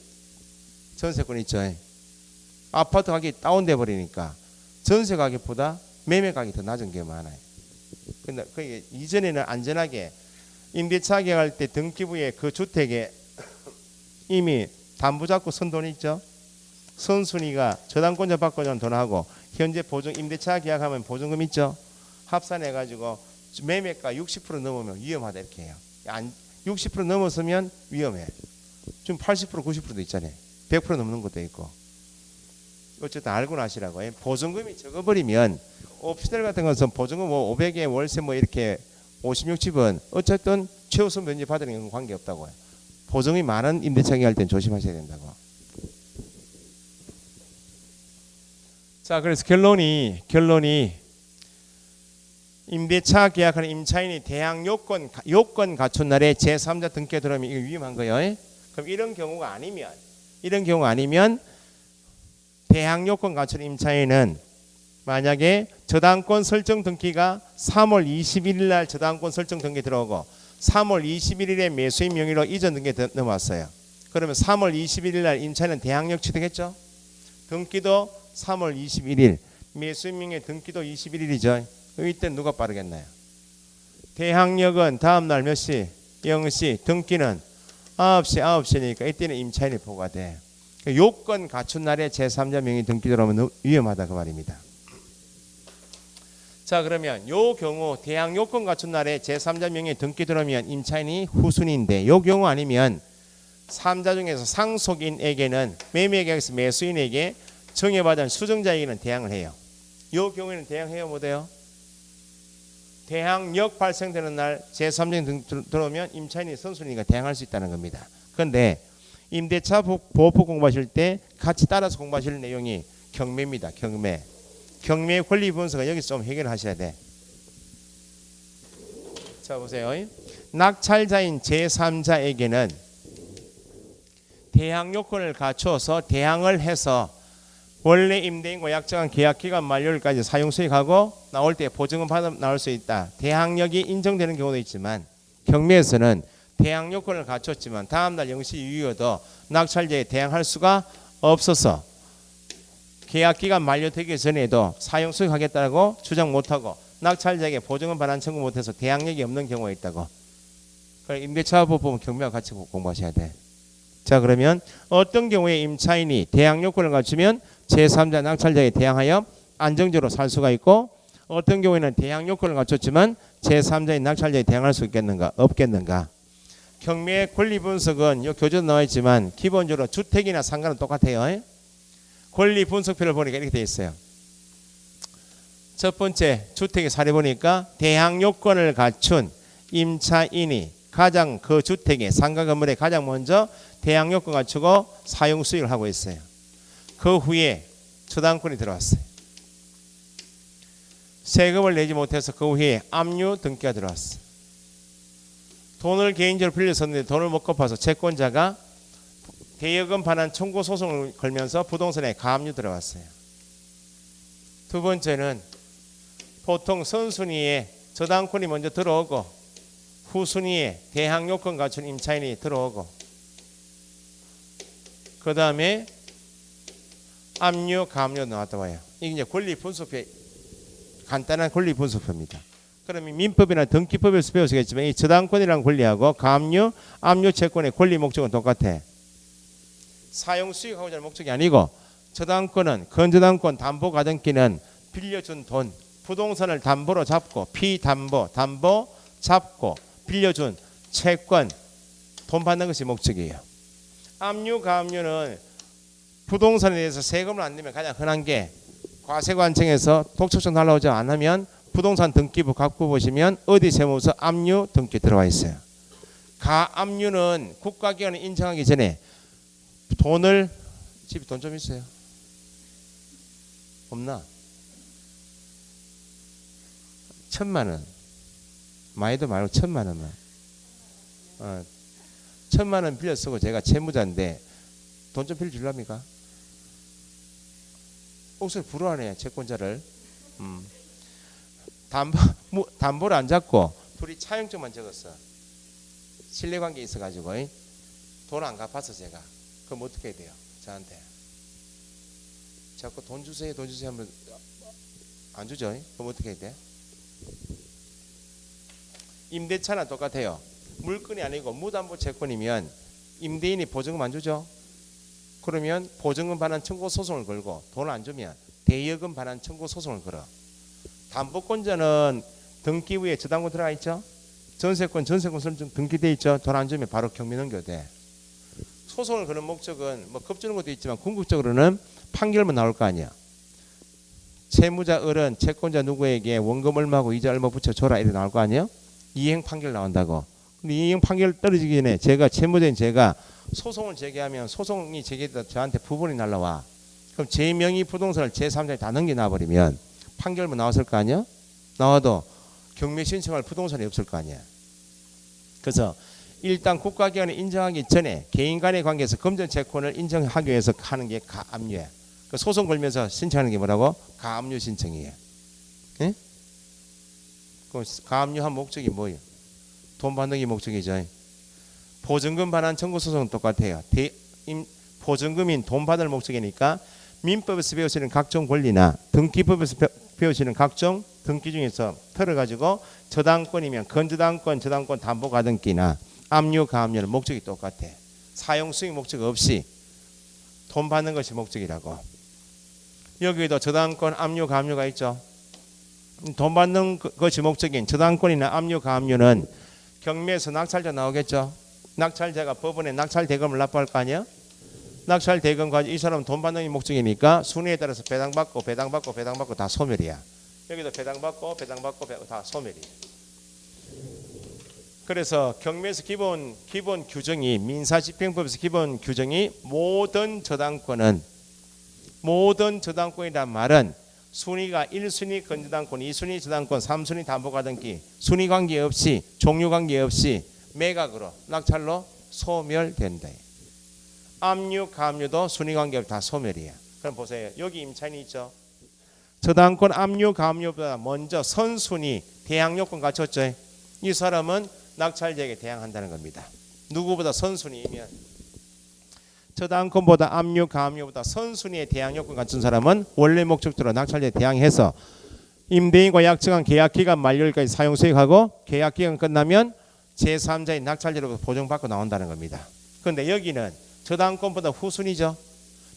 전세권 있죠. 아파트 가격이 다운돼 버리니까 전세 가격보다 매매 가격이 더 낮은 게 많아요. 근데 그게 이전에는 안전하게 임대차 계약할 때 등기부에 그 주택에 이미 담보 잡고 선 돈 있죠. 선순위가 저당권자 받고는 돈하고 현재 보증 임대차 계약하면 보증금 있죠. 합산해 가지고 매매가 60% 넘으면 위험하다 이렇게 해요. 60% 넘었으면 위험해. 지금 80% 90%도 있잖아요. 100% 넘는 것도 있고. 어쨌든 알고 나시라고. 보증금이 적어버리면 옵셔널 같은 것은 보증금 뭐 500에 월세 뭐 이렇게 50, 60은 어쨌든 최우선 면제 받는 건 관계없다고요. 보증이 많은 임대차 계약할 땐 조심하셔야 된다고. 자, 그래서 결론이 임대차 계약하는 임차인이 대항 요건 갖춘 날에 제3자 등기에 들어오면 이거 위험한 거예요. 그럼 이런 경우가 아니면 대항 요건 갖춘 임차인은 만약에 저당권 설정 등기가 3월 21일 날 저당권 설정 등기 들어오고 3월 21일에 매수인 명의로 이전 등기에 넘어왔어요. 그러면 3월 21일 날 임차인은 대항력 취득했죠. 등기도 3월 21일, 매수인 명의 등기도 21일이죠. 이때 누가 빠르겠나요? 대항력은 다음 날 몇 시? 0시. 등기는 9시니까 이때는 임차인이 보고가 돼. 요건 갖춘 날에 제3자 명의 등기 들어오면 위험하다 그 말입니다. 자, 그러면 요 경우 대항 요건 갖춘 날에 제3자 명의 등기 들어오면 임차인이 후순위인데 요 경우 아니면 3자 중에서 상속인에게는 매매계약에서 매수인에게 정해받은 수정자에게는 대항을 해요. 요 경우에는 대항해요 못해요? 대항력 발생되는 날 제3자 등 들어오면 임차인이 선순위가 대항할 수 있다는 겁니다. 그런데 임대차 보호법 공부하실 때 같이 따라서 공부하실 내용이 경매입니다. 경매의 권리 분석은 여기서 좀 해결하셔야 돼. 자, 보세요. 낙찰자인 제3자에게는 대항 요건을 갖추어서 대항을 해서 원래 임대인과 약정한 계약기간 만료일까지 사용수익하고 나올 때 보증금 받아 나올 수 있다. 대항력이 인정되는 경우도 있지만 경매에서는 대항 요건을 갖췄지만 다음날 0시 이후에도 낙찰자에 대항할 수가 없어서 계약기간 만료되기 전에도 사용수익하겠다고 주장 못하고 낙찰자에게 보증금 반환 청구 못해서 대항력이 없는 경우가 있다고. 임대차 보호법은 경매와 같이 공부하셔야 돼. 자, 그러면 어떤 경우에 임차인이 대항 요건을 갖추면 제3자 낙찰자에 대항하여 안정적으로 살 수가 있고 어떤 경우에는 대항 요건을 갖췄지만 제3자인 낙찰자에 대항할 수 있겠는가 없겠는가. 경매의 권리 분석은 이 교재도 나와 있지만 기본적으로 주택이나 상가는 똑같아요. 권리 분석표를 보니까 이렇게 되어 있어요. 첫 번째 주택의 사례 보니까 대항 요건을 갖춘 임차인이 가장 그 주택의 상가 건물에 가장 먼저 대항 요건 갖추고 사용 수익을 하고 있어요. 그 후에 저당권이 들어왔어요. 세금을 내지 못해서 그 후에 압류 등기가 들어왔어요. 돈을 개인적으로 빌렸었는데 돈을 못 갚아서 채권자가 대여금 반환 청구 소송을 걸면서 부동산에 가압류 들어갔어요. 두 번째는 보통 선순위에 저당권이 먼저 들어오고 후순위에 대항 요건 갖춘 임차인이 들어오고 그 다음에 압류, 가압류 나왔다 와요. 이게 이제 권리 분수표, 간단한 권리 분수표입니다. 그러면 민법이나 등기법에서 배우시겠지만 이 저당권이라는 권리하고 가압류, 압류 채권의 권리 목적은 똑같아. 사용 수익하고자 하는 목적이 아니고 저당권은 건저당권 담보 가등기는 빌려준 돈, 부동산을 담보로 잡고 피담보, 담보 잡고 빌려준 채권, 돈 받는 것이 목적이에요. 압류, 가압류는 부동산에 대해서 세금을 안 내면 가장 흔한 게 과세관청에서 독촉청 날라오지 않으면 부동산 등기부 갖고 보시면 어디 세무서 압류 등기 들어와 있어요. 가압류는 국가기관이 인정하기 전에 돈을 집에 돈 좀 있어요? 없나? 1,000만 원 많이도 말고 1,000만 원만 1,000만 원 빌려 쓰고 제가 채무자인데 돈 좀 빌려줄랍니까? 옥수를 불허하네요. 채권자를 담보를 안 잡고 둘이 차용증만 적었어. 신뢰관계 있어가지고 돈 안 갚아서 제가 그럼 어떻게 해야 돼요? 저한테 자꾸 돈 주세요 돈 주세요 하면 안 주죠? 그럼 어떻게 해야 돼? 임대차나 똑같아요. 물건이 아니고 무담보 채권이면 임대인이 보증금 안 주죠? 그러면 보증금 반환 청구 소송을 걸고 돈을 안 주면 대여금 반환 청구 소송을 걸어. 담보권자는 등기부에 저당권 들어가 있죠? 전세권 선정 등기돼 있죠? 돈 안 주면 바로 경매 넘겨도 돼. 소송을 거는 목적은 뭐 겁주는 것도 있지만 궁극적으로는 판결만 나올 거 아니야. 채무자 어른 채권자 누구에게 원금 얼마고 이자 얼마 붙여줘라 이렇게 나올 거 아니에요? 이행 판결 나온다고. 근데 이행 판결 떨어지기 전에 제가 채무자인 제가 소송을 제기하면 소송이 제기해서 저한테 부분이 날라와. 그럼 제 명의 부동산을 제3자에 다 넘겨놔버리면 판결문 나왔을 거 아니야? 나와도 경매 신청할 부동산이 없을 거 아니야. 그래서 일단 국가기관이 인정하기 전에 개인 간의 관계에서 금전 채권을 인정하기 위해서 하는 게 가압류야. 그 소송 걸면서 신청하는 게 뭐라고? 가압류 신청이에요. 예? 그 가압류한 목적이 뭐예요? 돈 받는 게 목적이죠. 보증금 반환 청구 소송은 똑같아요. 보증금인 돈 받을 목적이니까 민법에서 배우시는 각종 권리나 등기법에서 배우시는 각종 등기 중에서 틀어가지고 저당권이면 건저당권, 저당권 담보 가등기나 압류, 가압류는 목적이 똑같아. 사용 수익 목적 없이 돈 받는 것이 목적이라고. 여기에도 저당권, 압류, 가압류가 있죠. 돈 받는 것이 목적인 저당권이나 압류, 가압류는 경매에서 낙찰자 나오겠죠. 낙찰자가 법원에 낙찰 대금을 납부할 거 아니야? 낙찰 대금 가지고 이 사람은 돈 받는 게 목적이니까 순위에 따라서 배당받고 다 소멸이야. 여기도 배당받고 다 소멸이야. 그래서 경매에서 기본 규정이 민사집행법에서 기본 규정이 모든 저당권이란 말은 순위가 1순위 건저당권, 2순위 저당권, 3순위 담보가등기 순위 관계없이 종류 관계없이 매각으로 낙찰로 소멸된다. 압류, 가압류도 순위 관계없이 다 소멸이야. 그럼 보세요. 여기 임차인이 있죠. 저당권 압류, 가압류보다 먼저 선순위 대항 요건 갖췄죠. 이 사람은 낙찰자에게 대항한다는 겁니다. 누구보다 선순위이면 저당권보다 압류, 가압류보다 선순위의 대항 요건 갖춘 사람은 원래 목적대로 낙찰자에 대항해서 임대인과 약정한 계약기간 만료일까지 사용 수익하고 계약기간 끝나면 제3자인 낙찰자로부터 보증받고 나온다는 겁니다. 그런데 여기는 저당권보다 후순위죠.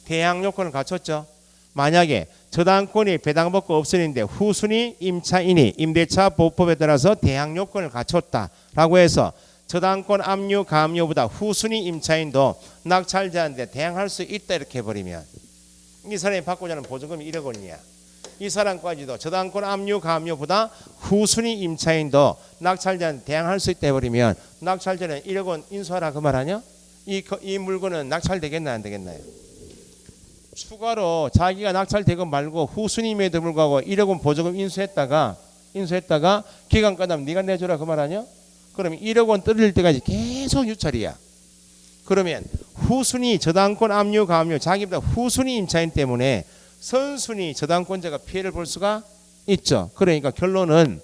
대항 요건을 갖췄죠. 만약에 저당권이 배당받고 없어지는데 후순위 임차인이 임대차 보호법에 따라서 대항 요건을 갖췄다라고 해서 저당권 압류, 가압류보다 후순위 임차인도 낙찰자한테 대항할 수 있다 이렇게 해버리면 이 사람이 받고자 하는 보증금이 1억 원이야. 이 사람까지도 저당권 압류, 가압류보다 후순위 임차인도 낙찰자한테 대항할 수 있다 해버리면 낙찰자는 1억 원 인수하라 그 말 아니야? 이 물건은 낙찰되겠나 안 되겠나요? 추가로 자기가 낙찰되건 말고 후순임에도 불구하고 1억 원 보조금 인수했다가 기간 끝나면 네가 내줘라 그 말 아니야? 그러면 1억 원 떨어질 때까지 계속 유찰이야. 그러면 후순위 저당권 압류 가압류 자기보다 후순위 임차인 때문에 선순위 저당권자가 피해를 볼 수가 있죠. 그러니까 결론은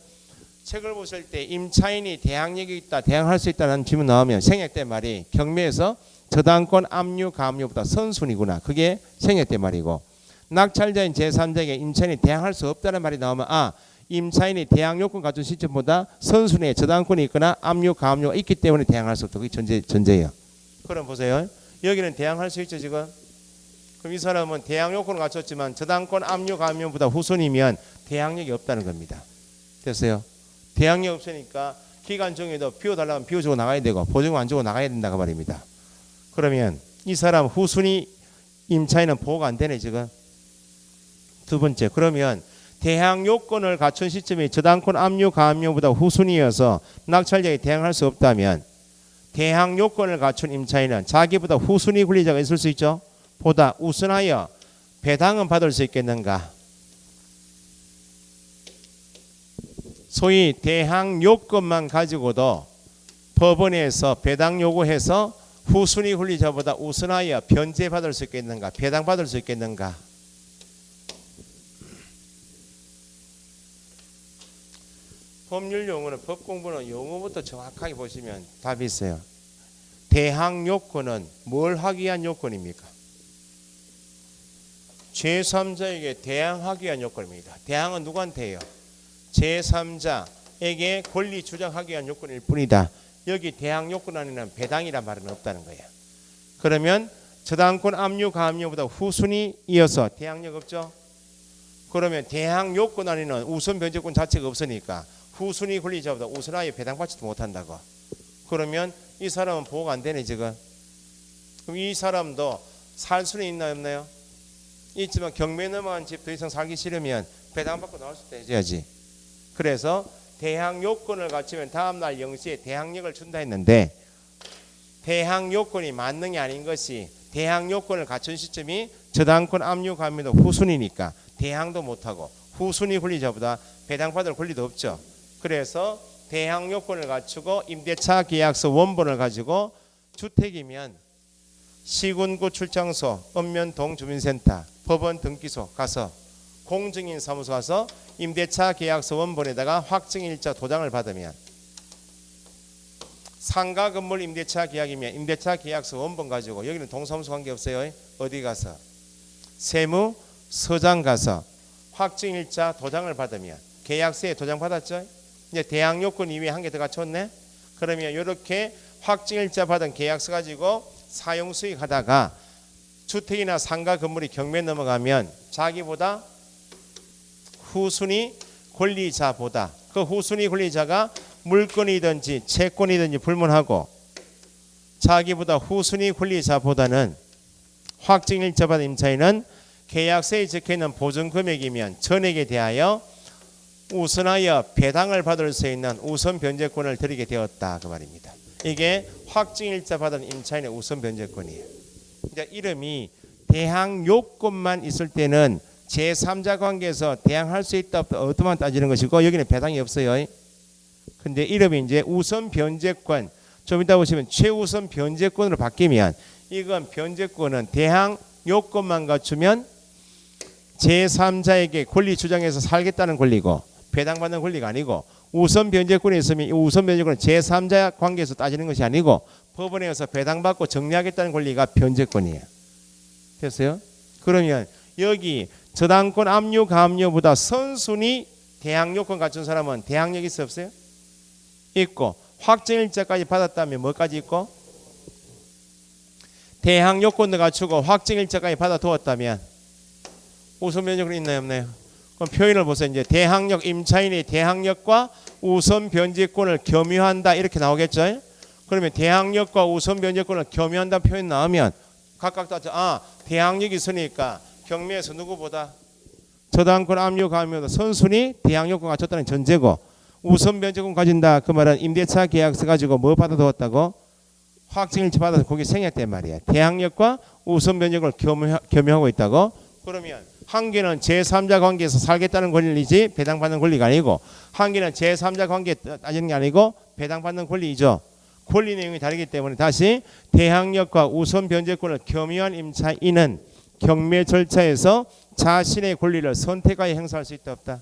책을 보실 때 임차인이 대항력이 있다, 대항할 수 있다는 질문 나오면 생략된 말이 경매에서 저당권 압류 가압류보다 선순위구나. 그게 생략된 말이고, 낙찰자인 제3자에게 임차인이 대항할 수 없다는 말이 나오면 임차인이 대항 요건 갖춘 시점보다 선순위에 저당권이 있거나 압류 가압류가 있기 때문에 대항할 수 없다. 그게 전제예요. 그럼 보세요. 여기는 대항할 수 있죠 지금. 그럼 이 사람은 대항 요건을 갖췄지만 저당권 압류 가압류보다 후순위면 대항력이 없다는 겁니다. 됐어요? 대항력 없으니까 기간 중에도 비워달라면 비워주고 나가야 되고 보증금 안 주고 나가야 된다고 말입니다. 그러면 이 사람 후순위 임차인은 보호가 안 되네 지금. 두 번째, 그러면 대항 요건을 갖춘 시점이 저당권 압류 가압류보다 후순위여서 낙찰자에게 대항할 수 없다면 대항 요건을 갖춘 임차인은 자기보다 후순위 권리자가 있을 수 있죠. 보다 우선하여 배당은 받을 수 있겠는가. 소위 대항 요건만 가지고도 법원에서 배당 요구해서 후순위 권리자보다 우선하여 변제받을 수 있겠는가, 배당받을 수 있겠는가. 법률 용어는 법 공부는 용어부터 정확하게 보시면 답이 있어요. 대항 요건은 뭘 하기 위한 요건입니까? 제3자에게 대항하기 위한 요건입니다. 대항은 누구한테요? 제3자에게 권리 주장하기 위한 요건일 뿐이다. 여기 대항 요건 안에는 배당이란 말은 없다는 거예요. 그러면 저당권 압류 가압류보다 후순위 이어서 대항력 없죠? 그러면 대항 요건 안에는 우선 변제권 자체가 없으니까 후순위 권리자보다 우선하여 배당받지도 못한다고. 그러면 이 사람은 보호가 안 되네 지금. 그럼 이 사람도 살 수는 있나요 없나요? 있지만 경매 넘어간 집 더 이상 살기 싫으면 배당받고 나올 수 있어야지. 그래서 대항 요건을 갖추면 다음날 0시에 대항력을 준다 했는데 대항 요건이 만능이 아닌 것이 대항 요건을 갖춘 시점이 저당권 압류 가압류도 후순위니까 대항도 못하고 후순위 권리자보다 배당받을 권리도 없죠. 그래서 대항 요건을 갖추고 임대차 계약서 원본을 가지고 주택이면 시군구 출장소, 읍면동 주민센터, 법원 등기소 가서 공증인 사무소 가서 임대차 계약서 원본에다가 확증일자 도장을 받으면, 상가 건물 임대차 계약이면 임대차 계약서 원본 가지고, 여기는 동사무소 관계 없어요. 어디 가서 세무 서장 가서 확증일자 도장을 받으면 계약서에 도장 받았죠. 이제 대항 요건 이외에 한 개 더 갖췄네. 그러면 이렇게 확증일자 받은 계약서 가지고 사용 수익하다가 주택이나 상가 건물이 경매 넘어가면 자기보다 후순위 권리자보다, 그 후순위 권리자가 물건이든지 채권이든지 불문하고 자기보다 후순위 권리자보다는 확증일자 받은 임차인은 계약서에 적혀있는 보증금액이면 전액에 대하여 우선하여 배당을 받을 수 있는 우선 변제권을 드리게 되었다 그 말입니다. 이게 확증일자 받은 임차인의 우선 변제권이에요. 이제 이름이 대항 요건만 있을 때는 제3자 관계에서 대항할 수 있다 없다 어떠만 따지는 것이고, 여기는 배당이 없어요. 근데 이름이 이제 우선 변제권, 좀 이따 보시면 최우선 변제권으로 바뀌면 이건 변제권은 대항 요건만 갖추면 제3자에게 권리 주장해서 살겠다는 권리고 배당받는 권리가 아니고, 우선 변제권이 있으면 이 우선 변제권은 제3자 관계에서 따지는 것이 아니고 법원에서 배당받고 정리하겠다는 권리가 변제권이에요. 됐어요? 그러면 여기 저당권 압류 가압류보다 선순위 대항 요건 갖춘 사람은 대항력이 있어 없어요? 있고, 확정일자까지 받았다면 뭐까지 있고? 대항 요건도 갖추고 확정일자까지 받아두었다면 우선 변제권이 있나요 없나요? 그럼 표현을 보세요. 이제 대항력, 임차인이 대항력과 우선 변제권을 겸유한다 이렇게 나오겠죠. 그러면 대항력과 우선 변제권을 겸유한다 표현 나오면 각각 다 대항력이 있으니까 경매에서 누구보다 저당권 압류 가압류보다 선순위 대항 요건 갖췄다는 전제고, 우선 변제권 가진다 그 말은 임대차 계약서 가지고 뭐 받아두었다고? 확정일자 받아서 거기 생략된 말이야. 대항력과 우선 변제권을 겸용하고 있다고. 그러면 한 개는 제3자 관계에서 살겠다는 권리지 배당받는 권리가 아니고, 한 개는 제3자 관계에 따지는 게 아니고 배당받는 권리이죠. 권리 내용이 다르기 때문에 다시 대항력과 우선 변제권을 겸유한 임차인은 경매 절차에서 자신의 권리를 선택하여 행사할 수 있다 없다?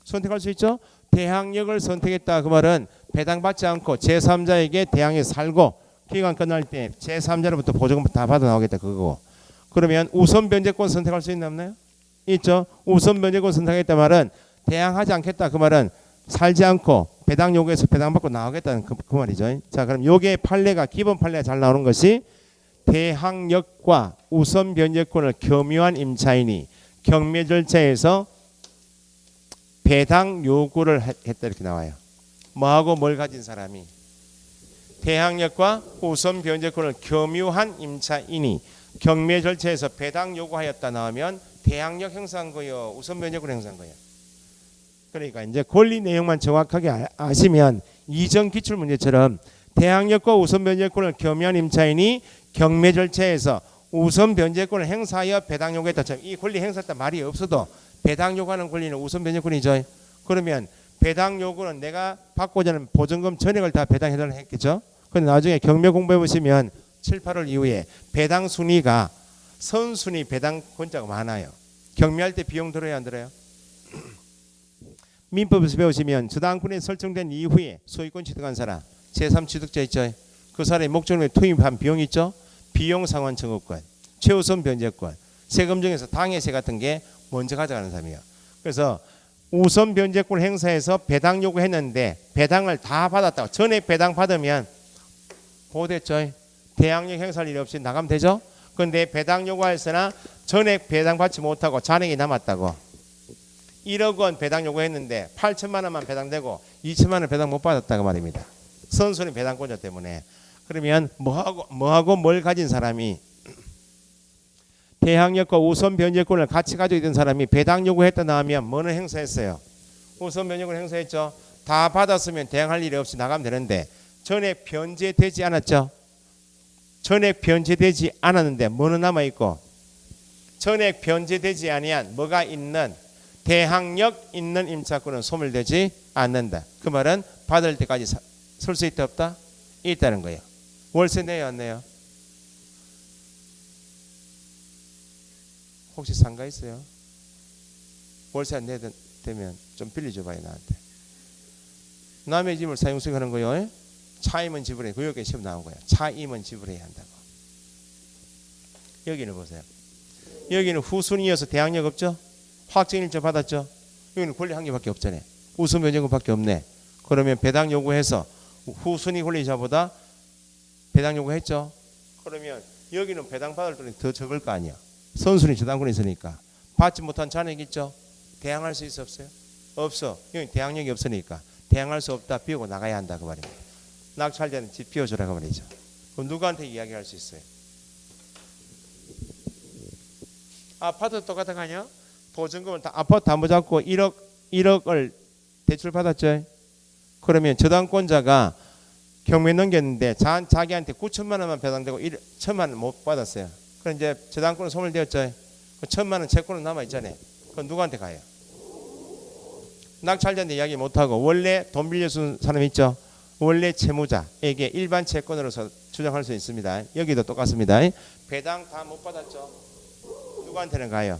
선택할 수 있죠. 대항력을 선택했다 그 말은 배당받지 않고 제3자에게 대항에 살고 기간 끝날 때 제3자로부터 보조금 다 받아 나오겠다 그거고. 그러면 우선 변제권 선택할 수 있나 없나요? 있죠. 우선 변제권 선택했다 말은 대항하지 않겠다 그 말은 살지 않고 배당 요구해서 배당받고 나오겠다는 그 말이죠. 자, 그럼 요게 판례가 기본 판례가 잘 나오는 것이 대항력과 우선 변제권을 겸유한 임차인이 경매 절차에서 배당 요구를 했다 이렇게 나와요. 뭐하고 뭘 가진 사람이 대항력과 우선 변제권을 겸유한 임차인이 경매 절차에서 배당 요구하였다 나오면 대항력 행사한 거요, 우선 변제권 행사한 거예요. 그러니까 이제 권리 내용만 정확하게 아시면 이전 기출 문제처럼 대항력과 우선 변제권을 겸유한 임차인이 경매 절차에서 우선 변제권을 행사하여 배당 요구했다. 이 권리 행사했다 말이 없어도 배당 요구하는 권리는 우선 변제권이죠. 그러면 배당 요구는 내가 받고자 하는 보증금 전액을 다 배당해달라 했겠죠. 근데 나중에 경매 공부해 보시면 7, 8월 이후에 배당 순위가 선순위 배당 권자가 많아요. 경매할 때 비용 들어야 안 들어요? 민법에서 배우시면 저당권이 설정된 이후에 소유권 취득한 사람 제3 취득자 있죠. 그 사람의 목적물에 투입한 비용 있죠. 비용 상환 청구권, 최우선 변제권, 세금 중에서 당해세 같은 게 먼저 가져가는 사람이에요. 그래서 우선 변제권 행사해서 배당 요구했는데 배당을 다 받았다고 전액 배당 받으면 보호됐죠. 대항력 행사할 일 없이 나가면 되죠. 그런데 배당 요구하였으나 전액 배당 받지 못하고 잔액이 남았다고 1억 원 배당 요구했는데 8천만 원만 배당되고 2천만 원 배당 못 받았다고 말입니다. 선순위 배당권자 때문에. 그러면 뭐하고 뭘 가진 사람이 대항력과 우선 변제권을 같이 가지고 있던 사람이 배당 요구했다 나오면 뭐는 행사했어요? 우선 변제권 행사했죠. 다 받았으면 대항할 일이 없이 나가면 되는데 전액 변제되지 않았죠. 전액 변제되지 않았는데 뭐는 남아있고 전액 변제되지 아니한 뭐가 있는 대항력 있는 임차권은 소멸되지 않는다. 그 말은 받을 때까지 설 수 있다 없다? 있다는 거예요. 월세 내요 안 내요? 혹시 상가 있어요? 월세 안 내면 좀 빌려줘 봐요 나한테. 남의 집을 사용 수익하는 거요. 차임은 지불해. 구역에 시험 나온 거야. 차임은 지불해야 한다고. 여기는 보세요. 여기는 후순위여서 대항력 없죠? 확정일자 받았죠? 여기는 권리 한 개밖에 없잖아요. 우선 변제권밖에 없네. 그러면 배당 요구해서 후순위 권리자보다 배당 요구했죠? 그러면 여기는 배당 받을 돈이 더 적을 거 아니야. 선순위 저당권이 있으니까. 받지 못한 잔액 있죠? 대항할 수 있어 없어요? 없어. 여기 대항력이 없으니까 대항할 수 없다. 비우고 나가야 한다 그 말입니다. 낙찰자는 집 비워주라 그 말이죠. 그럼 누구한테 이야기할 수 있어요? 아파트 똑같은 거 아니야? 보증금을 다 아파트 담보 잡고 1억을 대출 받았죠. 그러면 저당권자가 경매 넘겼는데 자기한테 9천만 원만 배당되고 1천만 원 못 받았어요. 그럼 이제 저당권은 소멸되었죠. 1천만 원 채권은 남아 있잖아요. 그럼 누구한테 가요? 낙찰자한테 이야기 못 하고 원래 돈 빌려준 사람 있죠. 원래 채무자에게 일반 채권으로서 주장할 수 있습니다. 여기도 똑같습니다. 배당 다 못 받았죠. 누구한테는 가요?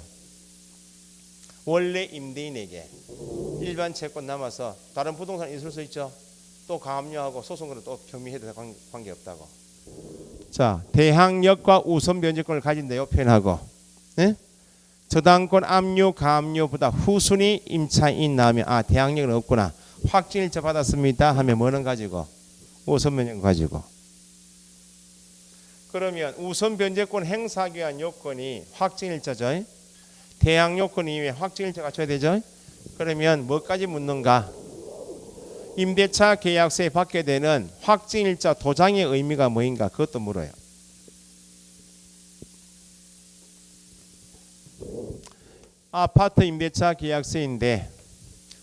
원래 임대인에게 일반 채권 남아서 다른 부동산 있을 수 있죠. 또 가압류하고 소송으로 또 경미해도 관계없다고. 자, 대항력과 우선 변제권을 가진 내용 표현하고 네? 저당권 압류 가압류보다 후순위 임차인 나오면 아 대항력은 없구나. 확정일자 받았습니다 하면 뭐는 가지고 우선 변제권 가지고. 그러면 우선 변제권 행사하기 위한 요건이 확정일자죠. 대항 요건 이외에 확정일자 갖춰야 되죠. 그러면 뭐까지 묻는가? 임대차 계약서에 받게 되는 확정일자 도장의 의미가 뭐인가? 그것도 물어요. 아파트 임대차 계약서인데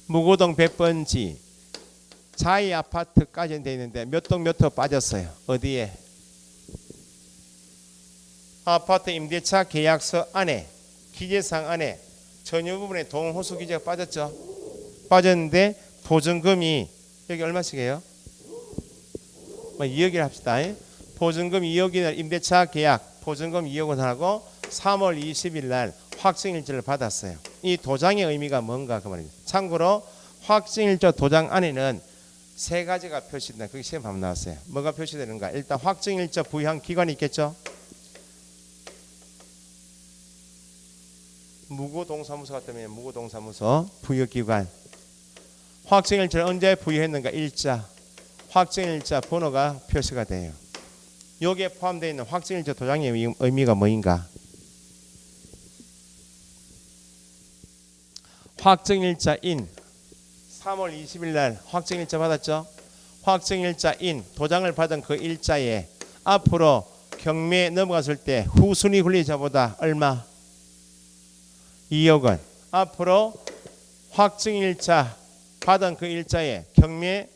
무고동 100번지 자이 아파트까지는 되어 있는데 몇 동 몇 호 빠졌어요. 어디에? 아파트 임대차 계약서 안에 기재사항 안에 전유 부분에 동호수 기재가 빠졌죠. 빠졌는데 보증금이 여기 얼마씩이에요? 2억이라 합시다. 보증금 2억이나 임대차 계약 보증금 2억 원 하고 3월 20일 날 확정일자를 받았어요. 이 도장의 의미가 뭔가 그 말입니다. 참고로 확정일자 도장 안에는 세 가지가 표시된다. 그게 시험 한번 나왔어요. 뭐가 표시되는가? 일단 확정일자 부여한 기관이 있겠죠. 무고동사무소 같으면 무고동사무소 부여기관. 확정일자를 언제 부여했는가? 일자. 확정일자 번호가 표시가 돼요. 여기에 포함되어 있는 확정일자 도장의 의미가 뭐인가? 확정일자인 3월 20일 날 확정일자 받았죠. 확정일자인 도장을 받은 그 일자에 앞으로 경매에 넘어갔을 때 후순위 권리자보다 얼마? 2억 원. 앞으로 확정일자 받은 그 일자에 경매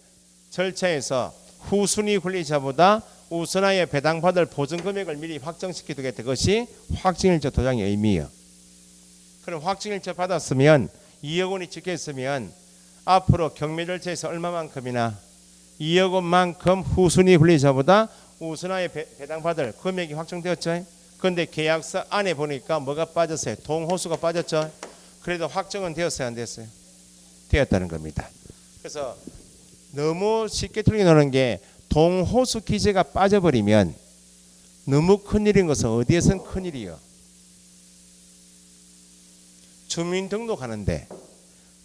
절차에서 후순위 권리자보다 우선하여 배당받을 보증금액을 미리 확정시켜 두겠다. 그것이 확정일자 도장의 의미예요. 그럼 확정일자 받았으면 2억 원이 찍혀 있으면 앞으로 경매 절차에서 얼마만큼이나 2억 원만큼 후순위 권리자보다 우선하여 배당받을 금액이 확정되었죠. 그런데 계약서 안에 보니까 뭐가 빠졌어요? 동호수가 빠졌죠. 그래도 확정은 되었어요, 안 되었어요? 되었다는 겁니다. 그래서 너무 쉽게 틀리는 게 동호수 기재가 빠져버리면 너무 큰일인 것은 어디에선 큰일이요? 주민등록하는데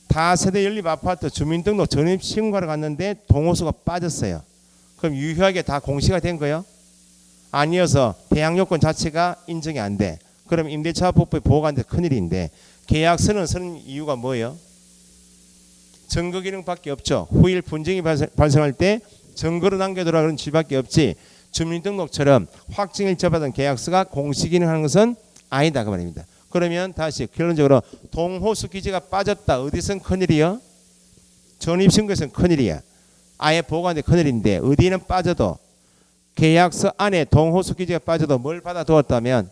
다세대 연립 아파트 주민등록 전입신고하러 갔는데 동호수가 빠졌어요. 그럼 유효하게 다 공시가 된 거예요? 아니어서 대항요건 자체가 인정이 안 돼. 그럼 임대차법의 보호가 안 돼. 큰일인데 계약서는 쓰는 이유가 뭐예요? 증거 기능밖에 없죠. 후일 분쟁이 발생할 때 증거로 남겨두라 그런 지밖에 없지. 주민등록처럼 확정일자 받은 계약서가 공시 기능하는 것은 아니다 그 말입니다. 그러면 다시 결론적으로 동호수 기재가 빠졌다. 어디선 큰일이요? 전입신고에서는 큰일이야. 아예 보호가 안 돼 큰일인데 어디는 빠져도 계약서 안에 동호수 기재가 빠져도 뭘 받아두었다면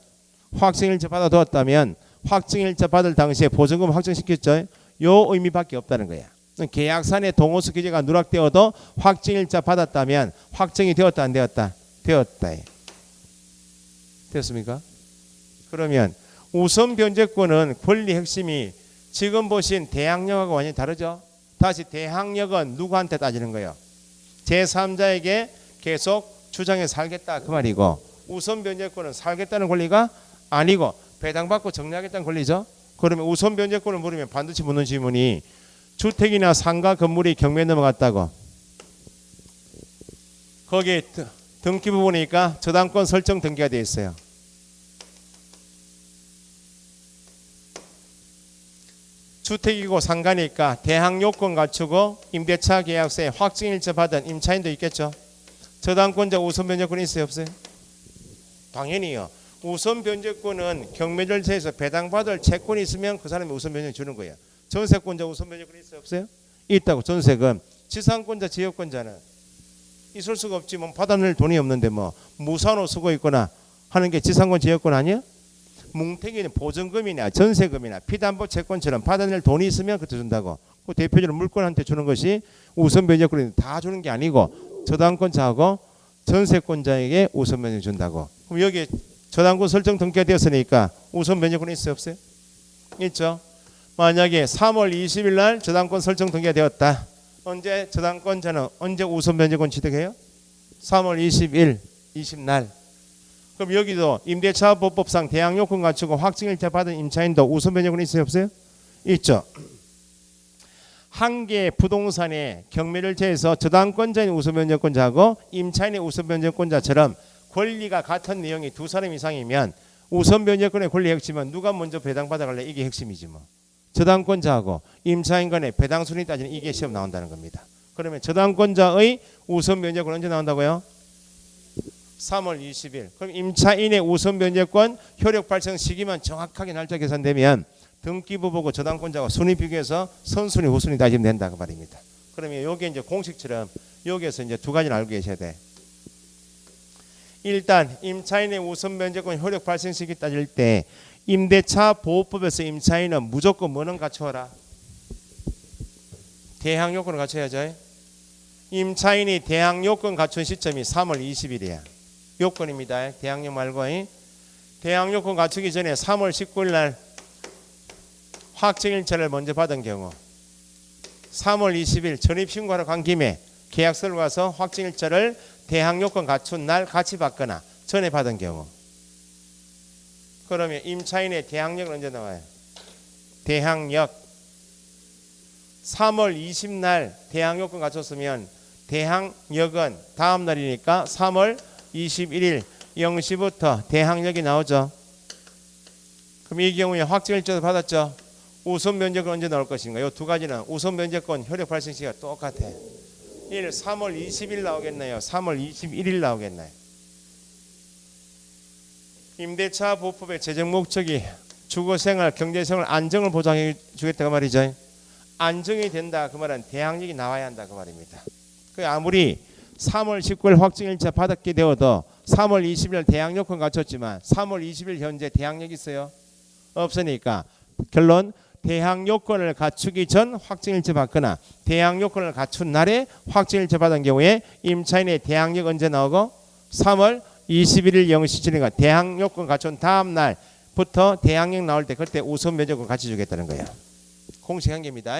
확정일자 받아두었다면 확정일자 받을 당시에 보증금 확정시켰죠. 요 의미밖에 없다는 거야. 계약서 안에 동호수 기재가 누락되어도 확정일자 받았다면 확정이 되었다 안 되었다? 되었다. 되었습니까? 그러면 우선 변제권은 권리 핵심이 지금 보신 대항력하고 완전히 다르죠. 다시 대항력은 누구한테 따지는 거예요? 제3자에게 계속 주장해 살겠다 그 말이고 우선 변제권은 살겠다는 권리가 아니고 배당받고 정리하겠다는 권리죠. 그러면 우선 변제권을 물으면 반드시 묻는 질문이 주택이나 상가 건물이 경매에 넘어갔다고 거기에 등기부 보니까 저당권 설정 등기가 되어 있어요. 주택이고 상가니까 대항 요건 갖추고 임대차 계약서에 확정일자 받은 임차인도 있겠죠. 저당권자 우선 변제권이 있어요 없어요? 당연히요. 우선 변제권은 경매 절차에서 배당받을 채권이 있으면 그 사람이 우선 변제 주는 거예요. 전세권자 우선 변제권이 있어요 없어요? 있다고. 전세금. 지상권자 지역권자는 있을 수가 없지. 뭐 받아낼 돈이 없는데 뭐 무산호 쓰고 있거나 하는 게 지상권 지역권 아니야? 뭉태기는 보증금이나 전세금이나 피담보 채권처럼 받아낼 돈이 있으면 그때 준다고. 그 대표적으로 물건한테 주는 것이 우선 변제권이 다 주는 게 아니고 저당권자하고 전세권자에게 우선 변제 준다고. 그럼 여기 저당권 설정 등기가 되었으니까 우선 변제권이 있어요 없어요? 있죠. 만약에 3월 20일 날 저당권 설정 등기가 되었다. 언제 저당권자는 언제 우선 변제권 취득해요? 3월 20일 20날. 그럼 여기도 임대차법법상 대항요건 갖추고 확정일자 받은 임차인도 우선 변제권이 있어요 없어요? 있죠. 한 개의 부동산의 경매 절차에서 저당권자인 우선 변제권자하고 임차인의 우선 변제권자처럼 권리가 같은 내용이 두 사람 이상이면 우선 변제권의 권리 핵심은 누가 먼저 배당받아갈래? 이게 핵심이지 뭐. 저당권자하고 임차인 간의 배당 순위 따지는 이게 시험 나온다는 겁니다. 그러면 저당권자의 우선 변제권 언제 나온다고요? 3월 20일. 그럼 임차인의 우선 변제권 효력 발생 시기만 정확하게 날짜 계산되면 등기부 보고 저당권자가 순위 비교해서 선순위 후순위 따지면 된다 그 말입니다. 그러면 여기 이제 공식처럼 여기에서 이제 두 가지를 알고 계셔야 돼. 일단 임차인의 우선 면제권 효력 발생 시기 따질 때 임대차 보호법에서 임차인은 무조건 뭐는 갖춰라? 대항 요건을 갖춰야죠. 임차인이 대항 요건 갖춘 시점이 3월 20일이야. 요건입니다. 대항력 말고. 대항 요건 갖추기 전에 3월 19일 날 확정일자를 먼저 받은 경우 3월 20일 전입신고하러 간 김에 계약서를 와서 확정일자를 대항 요건 갖춘 날 같이 받거나 전에 받은 경우, 그러면 임차인의 대항력은 언제 나와요? 대항력 3월 20날 대항 요건 갖췄으면 대항력은 다음 날이니까 3월 21일 0시부터 대항력이 나오죠. 그럼 이 경우에 확정일자도 받았죠. 우선 면제권 언제 나올 것인가? 이 두 가지는 우선 면제권 효력 발생 시기가 똑같아. 3월 20일 나오겠나요? 3월 21일 나오겠나요? 임대차 보호법의 재정 목적이 주거생활, 경제생활 안정을 보장해 주겠다고 말이죠. 안정이 된다 그 말은 대항력이 나와야 한다 그 말입니다. 그 아무리 3월 19일 확정일자 받았게 되어도 3월 20일 대항 요건 갖췄지만 3월 20일 현재 대항력 있어요? 없으니까 결론 대항 요건을 갖추기 전 확정일자 받거나 대항 요건을 갖춘 날에 확정일자 받은 경우에 임차인의 대항력 언제 나오고 3월 21일 0시쯤이니까 대항 요건 갖춘 다음 날부터 대항력 나올 때 그때 우선 면제권 같이 주겠다는 거야. 공식 한계입니다.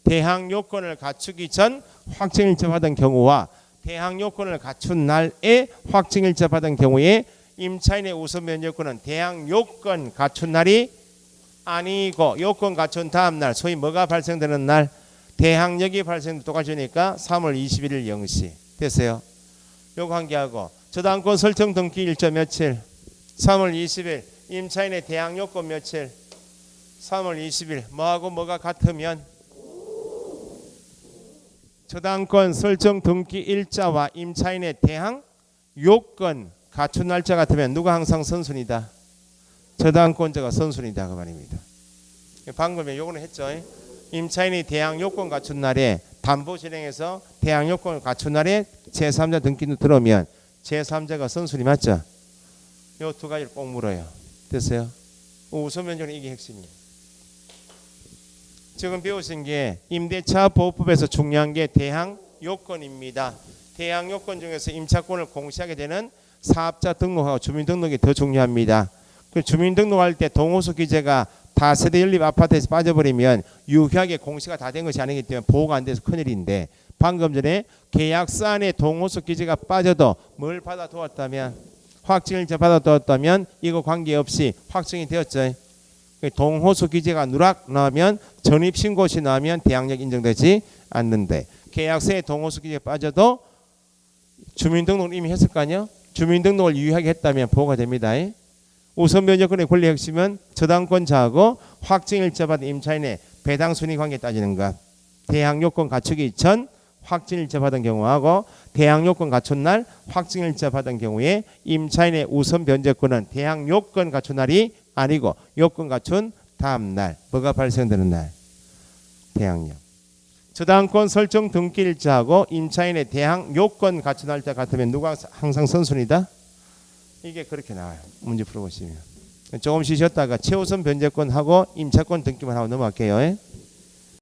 대항 요건을 갖추기 전 확정일자 받은 경우와 대항 요건을 갖춘 날에 확정일자 받은 경우에 임차인의 우선 면제권은 대항 요건 갖춘 날이 아니고 요건 갖춘 다음 날, 소위 뭐가 발생되는 날? 대항력이 발생 똑같으니까 3월 21일 0시 됐어요. 요거 한개하고 저당권 설정 등기 일자 며칠? 3월 20일. 임차인의 대항 요건 며칠? 3월 20일. 뭐하고 뭐가 같으면 저당권 설정 등기 일자와 임차인의 대항 요건 갖춘 날짜 같으면 누가 항상 선순위다? 저당권자가 선순위다 그 말입니다. 방금 요거는 했죠. 임차인이 대항 요건 갖춘 날에 담보 진행해서 대항 요건을 갖춘 날에 제3자 등기도 들어오면 제3자가 선순위 맞죠? 요 두 가지를 꼭 물어요. 됐어요? 우선 면제는 이게 핵심이에요. 지금 배우신 게 임대차 보호법에서 중요한 게 대항 요건입니다. 대항 요건 중에서 임차권을 공시하게 되는 사업자 등록하고 주민등록이 더 중요합니다. 그 주민등록할 때 동호수 기재가 다세대 연립 아파트에서 빠져버리면 유효하게 공시가 다 된 것이 아니기 때문에 보호가 안 돼서 큰일인데, 방금 전에 계약서 안에 동호수 기재가 빠져도 뭘 받아두었다면, 확정일자 받아두었다면 이거 관계없이 확정이 되었죠. 동호수 기재가 누락 나오면, 전입신고시 나오면 대항력 인정되지 않는데, 계약서에 동호수 기재가 빠져도 주민등록을 이미 했을 거 아니에요. 주민등록을 유효하게 했다면 보호가 됩니다. 우선 면제권의 권리 핵심은 저당권자하고 확정일자 받은 임차인의 배당순위 관계 따지는 것. 대항 요건 갖추기 전 확정일자 받은 경우하고 대항 요건 갖춘 날 확정일자 받은 경우에 임차인의 우선 면제권은 대항 요건 갖춘 날이 아니고 요건 갖춘 다음 날. 뭐가 발생되는 날? 대항력. 저당권 설정 등기일자하고 임차인의 대항 요건 갖춘 날짜 같으면 누가 항상 선순위다? 이게 그렇게 나와요. 문제 풀어보시면. 조금 쉬셨다가 최우선 변제권 하고 임차권 등기만 하고 넘어갈게요.